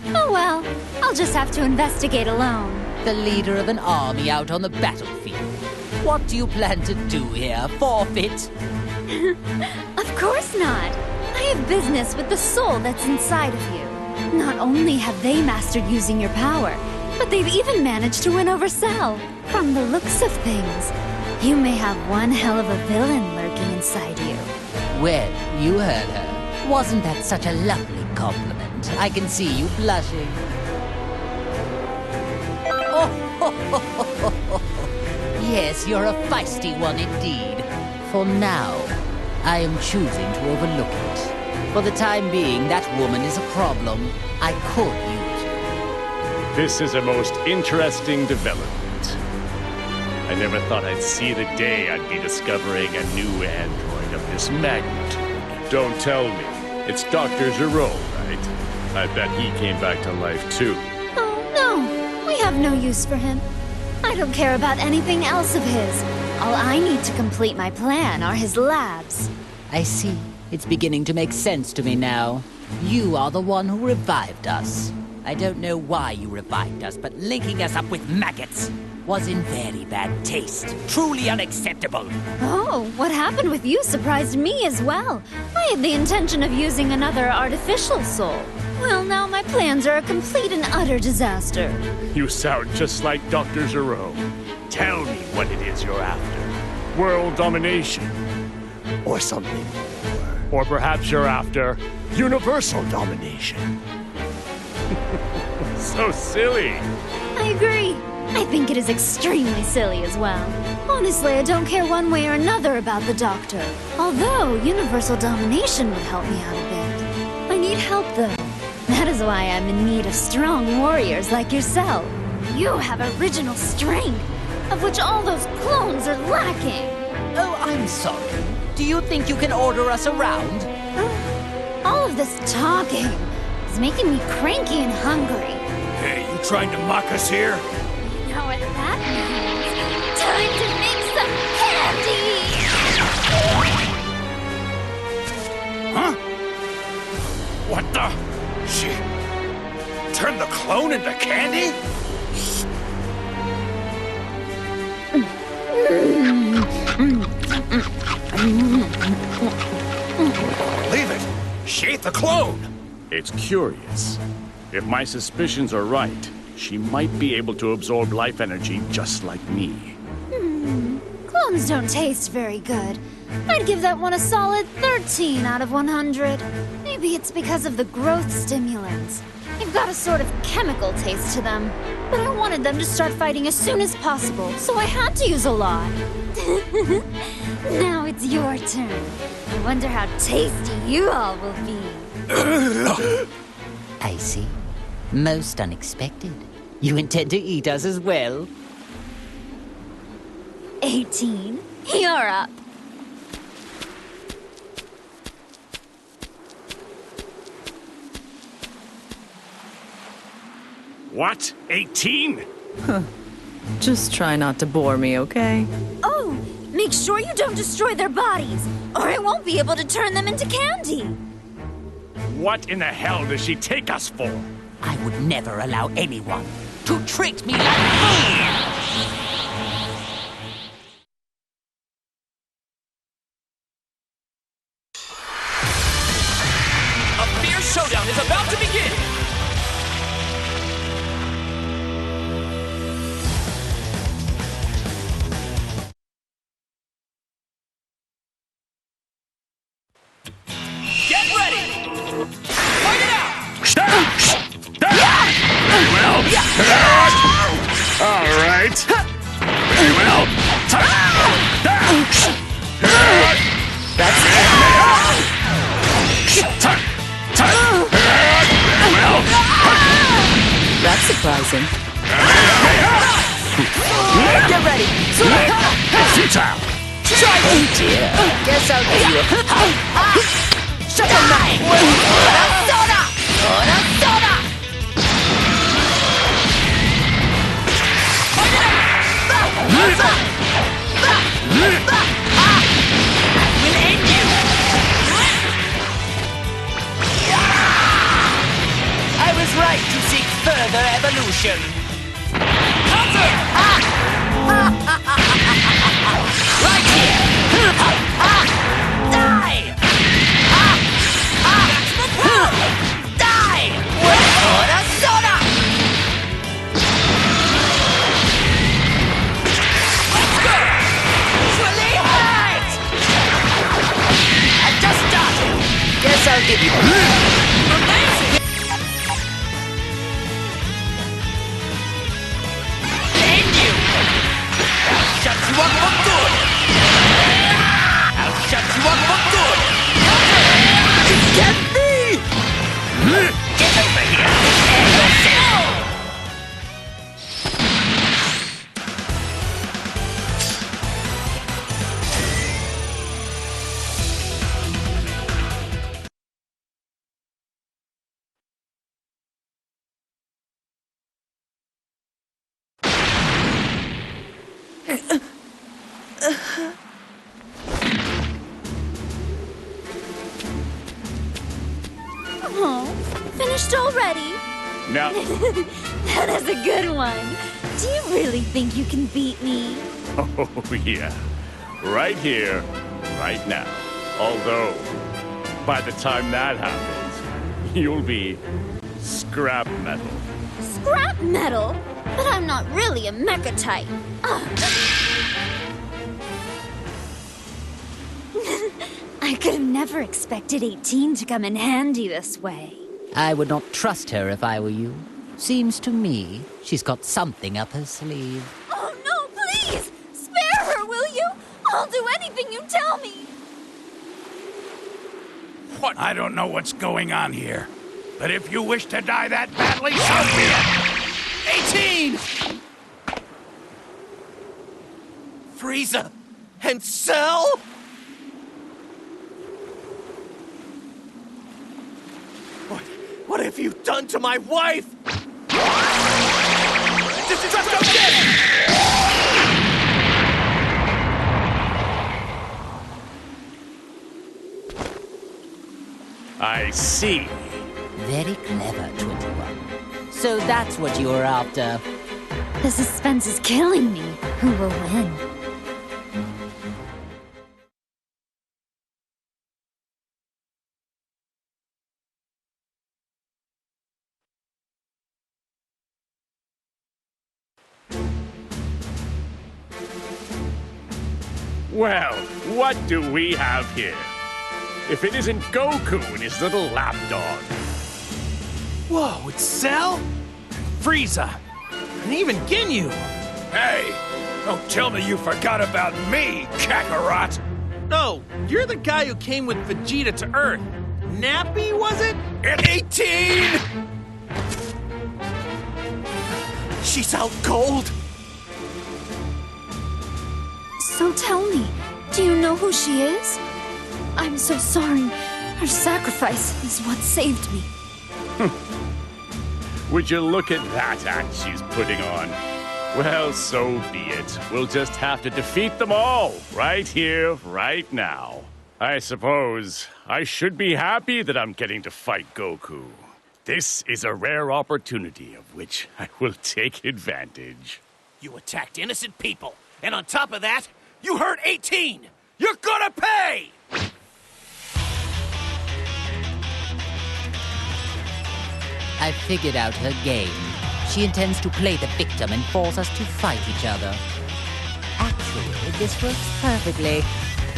Oh well, I'll just have to investigate alone. The leader of an army out on the battlefield. What do you plan to do here? Forfeit? Of course not. I have business with the soul that's inside of you. Not only have they mastered using your power, but they've even managed to win over Cell. From the looks of things, you may have one hell of a villain lurking inside you. Well, you heard her. Wasn't that such a lovely compliment? I can see you blushing. Oh, yes, you're a feisty one indeed. For now, I am choosing to overlook it. For the time being, that woman is a problem. I could use her. This is a most interesting development. I never thought I'd see the day I'd be discovering a new android of this magnitude. Don't tell me. It's Dr. Gero, right? I bet he came back to life too. Oh, no. We have no use for him. I don't care about anything else of his. All I need to complete my plan are his labs. I see. It's beginning to make sense to me now. You are the one who revived us. I don't know why you revived us, but linking us up with maggots was in very bad taste. Truly unacceptable. Oh, what happened with you surprised me as well. I had the intention of using another artificial soul. Well, now my plans are a complete and utter disaster. You sound just like Dr. Gero. Tell me what it is you're after. World domination. Or something more. Or perhaps you're after universal domination. So silly. I agree. I think it is extremely silly as well. Honestly, I don't care one way or another about the Doctor. Although universal domination would help me out a bit. I need help, though. That is why I'm in need of strong warriors like yourself. You have original strength, of which all those clones are lacking. Oh, I'm sorry. Do you think you can order us around? All of this talking is making me cranky and hungry. Hey, you trying to mock us here? You know what that means? Time to make some candy! Huh? What the? She turned the clone into candy? Leave it! She ate the clone! It's curious. If my suspicions are right, she might be able to absorb life energy just like me. Clones don't taste very good. I'd give that one a solid 13 out of 100. Maybe it's because of the growth stimulants. They've got a sort of chemical taste to them. But I wanted them to start fighting as soon as possible, so I had to use a lot. Now it's your turn. I wonder how tasty you all will be. I see. Most unexpected. You intend to eat us as well? 18. You're up. What? 18? Just try not to bore me, okay? Oh, make sure you don't destroy their bodies, or I won't be able to turn them into candy. What in the hell does she take us for? I would never allow anyone to treat me like food! A fierce showdown is about to begin! Get ready! Fight it out! All right. That's surprising. Get ready! Futile! Try me! Guess I'll give you a... Shut your mouth! Soda! Soda! We'll end you! I was right to seek further evolution. Counter! Right here! Die! Die! Soda, soda! Let's go! Usually hurt! I just started. Guess I'll give you... Amazing! End you! Shut you up for good! I'll shut you up for good! You get me! Get over here! Air yourself! Oh, finished already? Now, That is a good one. Do you really think you can beat me? oh yeah, right here, right now. Although, by the time that happens, you'll be scrap metal. Scrap metal? But I'm not really a mecha type. I could have never expected 18 to come in handy this way. I would not trust her if I were you. Seems to me she's got something up her sleeve. Oh no, please! Spare her, will you? I'll do anything you tell me. What? I don't know what's going on here. But if you wish to die that badly, so be it. 18! Frieza and Cell? What have you done to my wife? I see. Very clever, 21. So that's what you were after. The suspense is killing me. Who will win? Well, what do we have here? If it isn't Goku and his little lapdog. Whoa, it's Cell? Frieza. And even Ginyu. Hey, don't tell me you forgot about me, Kakarot. No, you're the guy who came with Vegeta to Earth. Nappy, was it? At 18! She's out cold. So tell me, do you know who she is? I'm so sorry. Her sacrifice is what saved me. Would you look at that act she's putting on? Well, so be it. We'll just have to defeat them all, right here, right now. I suppose I should be happy that I'm getting to fight Goku. This is a rare opportunity of which I will take advantage. You attacked innocent people. And on top of that, you hurt 18! You're gonna pay! I've figured out her game. She intends to play the victim and force us to fight each other. Actually, this works perfectly.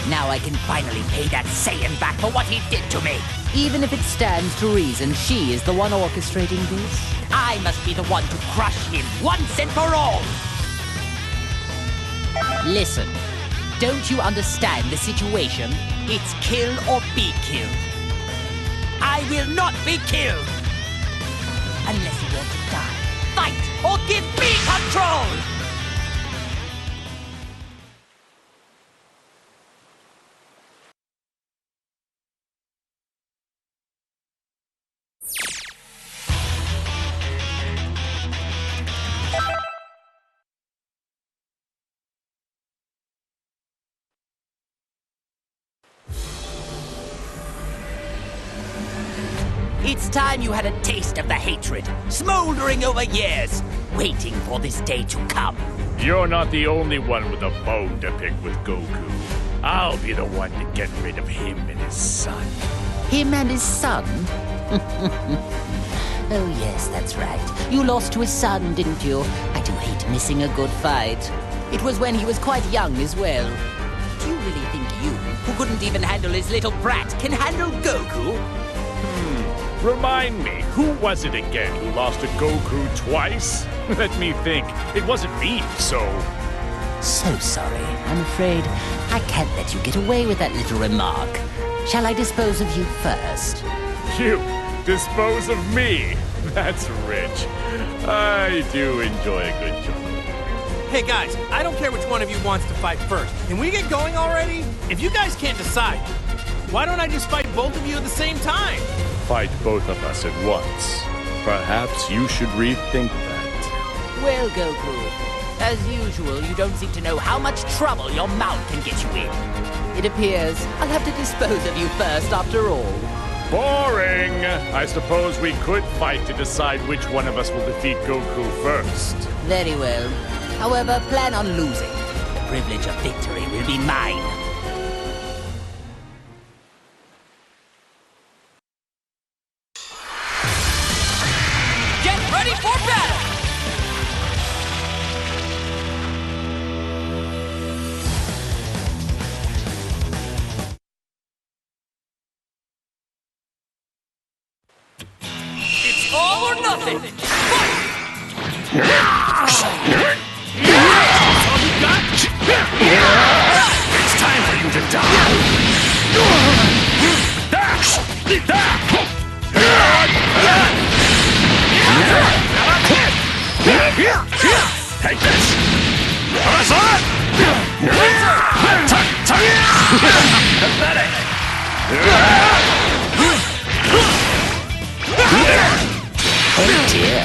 Now I can finally pay that Saiyan back for what he did to me. Even if it stands to reason she is the one orchestrating this, I must be the one to crush him once and for all. Listen, don't you understand the situation? It's kill or be killed. I will not be killed! Unless you want to die fight or give me control! It's time you had a taste of the hatred, smoldering over years, waiting for this day to come. You're not the only one with a bone to pick with Goku. I'll be the one to get rid of him and his son. Him and his son? Oh, yes, that's right. You lost to his son, didn't you? I do hate missing a good fight. It was when he was quite young as well. Do you really think you, who couldn't even handle his little brat, can handle Goku? Remind me, who was it again who lost to Goku twice? Let me think. It wasn't me, so... So sorry. I'm afraid I can't let you get away with that little remark. Shall I dispose of you first? You dispose of me? That's rich. I do enjoy a good joke. Hey guys, I don't care which one of you wants to fight first. Can we get going already? If you guys can't decide, why don't I just fight both of you at the same time? Fight both of us at once. Perhaps you should rethink that. Well, Goku, as usual, you don't seem to know how much trouble your mouth can get you in. It appears I'll have to dispose of you first after all. Boring! I suppose we could fight to decide which one of us will defeat Goku first. Very well. However, plan on losing. The privilege of victory will be mine. Get ready for battle! It's all or nothing! Fight! All you got? It's time for you to die! Take this! Pathetic! Oh dear.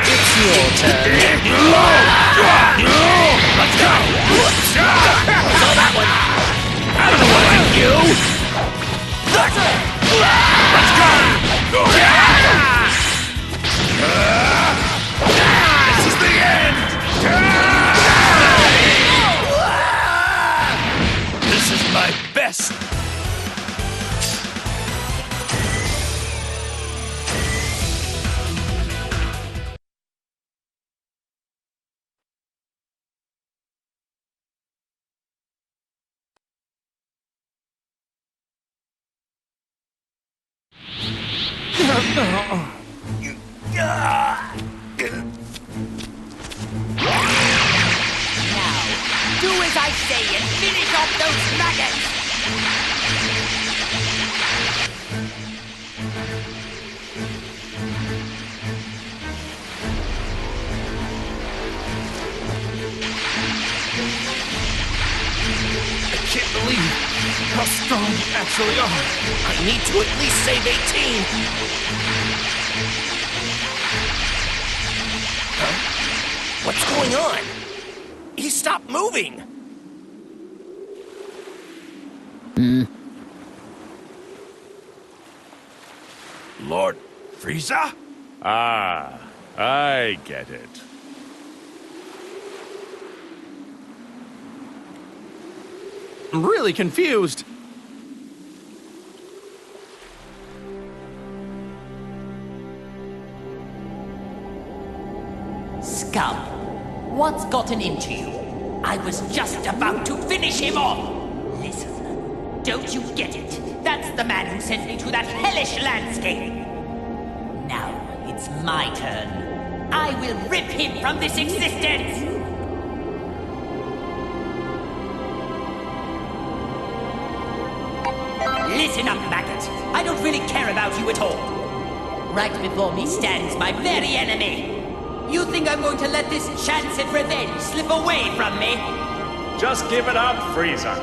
It's your turn. Let's go! Saw that one! I don't know what like you! Let's go! This is the end! This is my best! Do as I say and finish off those maggots! I can't believe how strong you actually are. I need to at least save 18. Huh? What's going on? He stopped moving. Lord Frieza? Ah, I get it. I'm really confused. Scum! What's gotten into you? I was just about to finish him off! Listen, don't you get it? That's the man who sent me to that hellish landscape! Now, it's my turn. I will rip him from this existence! Listen up, maggot. I don't really care about you at all. Right before me stands my very enemy. You think I'm going to let this chance at revenge slip away from me? Just give it up, Frieza.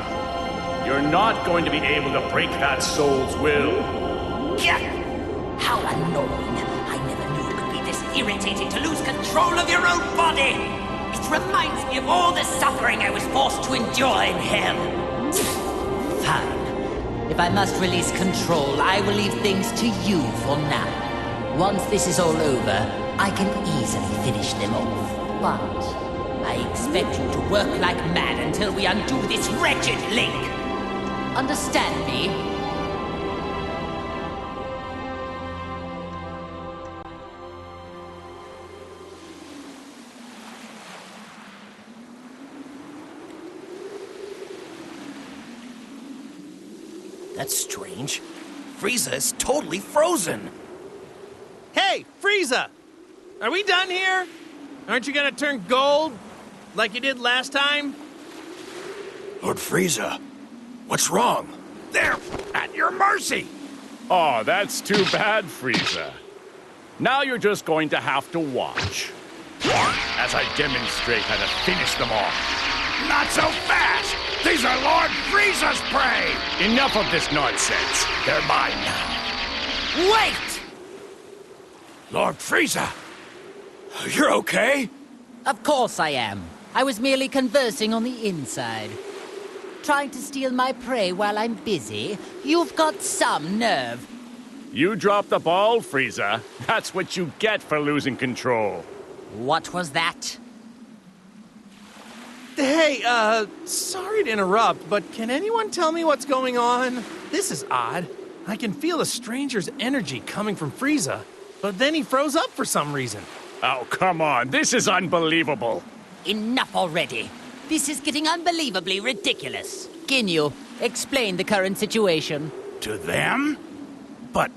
You're not going to be able to break that soul's will. Gah! How annoying. I never knew it could be this irritating to lose control of your own body. It reminds me of all the suffering I was forced to endure in hell. Fine. If I must release control, I will leave things to you for now. Once this is all over, I can easily finish them off. But I expect you to work like mad until we undo this wretched link. Understand me? That's strange. Frieza is totally frozen. Hey, Frieza! Are we done here? Aren't you gonna turn gold like you did last time? Lord Frieza, what's wrong? They're at your mercy. Oh, that's too bad, Frieza. Now you're just going to have to watch as I demonstrate how to finish them off. Not so fast! These are Lord Frieza's prey! Enough of this nonsense. They're mine now. Wait! Lord Frieza! You're okay? Of course I am. I was merely conversing on the inside. Trying to steal my prey while I'm busy? You've got some nerve. You dropped the ball, Frieza. That's what you get for losing control. What was that? Hey, sorry to interrupt, but can anyone tell me what's going on? This is odd. I can feel a stranger's energy coming from Frieza, but then he froze up for some reason. Oh, come on. This is unbelievable. Enough already. This is getting unbelievably ridiculous. Ginyu, explain the current situation. To them? But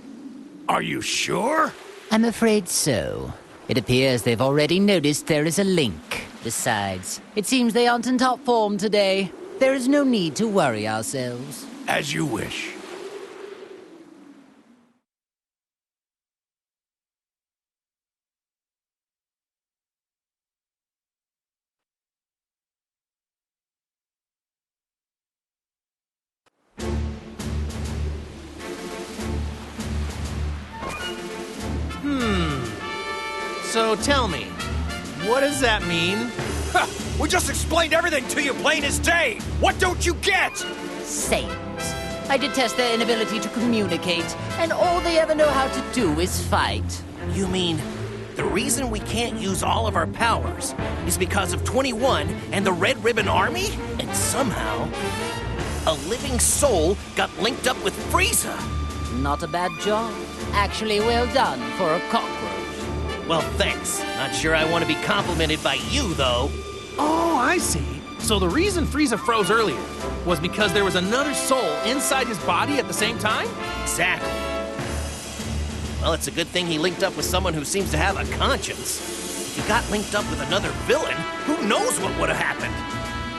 are you sure? I'm afraid so. It appears they've already noticed there is a link. Besides, it seems they aren't in top form today. There is no need to worry ourselves. As you wish. So tell me, what does that mean? We just explained everything to you plain as day! What don't you get? Saiyans. I detest their inability to communicate, and all they ever know how to do is fight. You mean the reason we can't use all of our powers is because of 21 and the Red Ribbon Army? And somehow, a living soul got linked up with Frieza. Not a bad job. Actually, well done for a cockroach. Well, thanks. Not sure I want to be complimented by you, though. Oh, I see. So the reason Frieza froze earlier was because there was another soul inside his body at the same time? Exactly. Well, it's a good thing he linked up with someone who seems to have a conscience. If he got linked up with another villain, who knows what would have happened?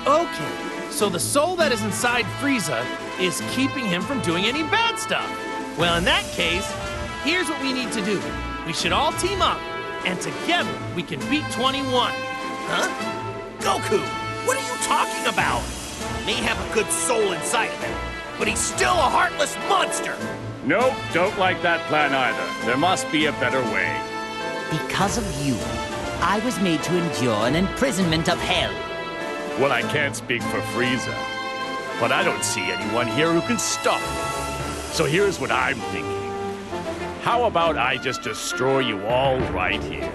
Okay, so the soul that is inside Frieza is keeping him from doing any bad stuff. Well, in that case, here's what we need to do. We should all team up, and together we can beat 21. Huh? Goku, what are you talking about? He may have a good soul inside of him, but he's still a heartless monster. Nope, don't like that plan either. There must be a better way. Because of you, I was made to endure an imprisonment of hell. Well, I can't speak for Frieza, but I don't see anyone here who can stop me. So here's what I'm thinking. How about I just destroy you all right here?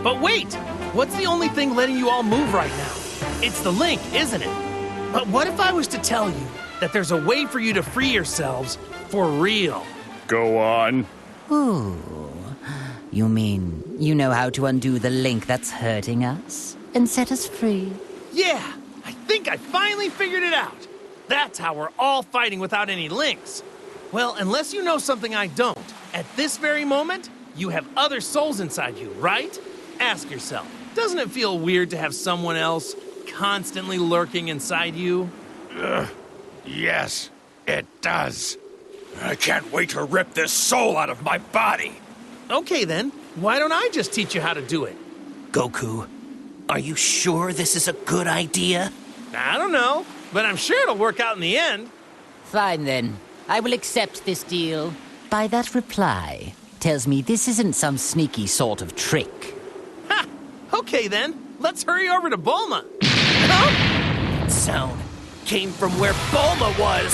But wait! What's the only thing letting you all move right now? It's the link, isn't it? But what if I was to tell you that there's a way for you to free yourselves for real? Go on. Ooh. You mean you know how to undo the link that's hurting us and set us free? Yeah! I think I finally figured it out! That's how we're all fighting without any links. Well, unless you know something I don't, at this very moment, you have other souls inside you, right? Ask yourself, doesn't it feel weird to have someone else constantly lurking inside you? Yes, it does. I can't wait to rip this soul out of my body. Okay, then. Why don't I just teach you how to do it? Goku, are you sure this is a good idea? I don't know, but I'm sure it'll work out in the end. Fine then. I will accept this deal. By that reply, tells me this isn't some sneaky sort of trick. Ha! Okay then. Let's hurry over to Bulma. That sound came from where Bulma was.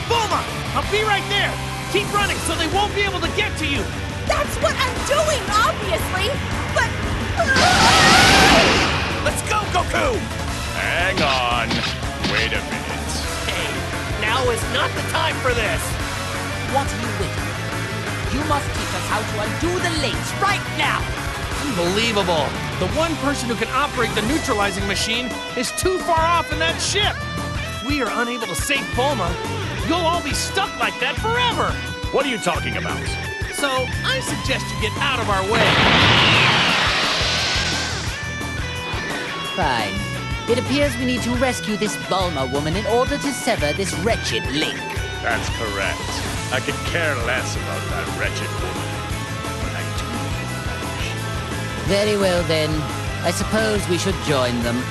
Bulma! I'll be right there! Keep running so they won't be able to get to you! That's what I'm doing, obviously! But... Let's go, Goku! Hang on. Wait a minute. Hey, now is not the time for this! What are you waiting for? You must teach us how to undo the links right now! Unbelievable! The one person who can operate the neutralizing machine is too far off in that ship! If we are unable to save Bulma, you'll all be stuck like that forever! What are you talking about? So, I suggest you get out of our way. Fine. It appears we need to rescue this Bulma woman in order to sever this wretched link. That's correct. I could care less about that wretched woman. But I do. Very well then. I suppose we should join them.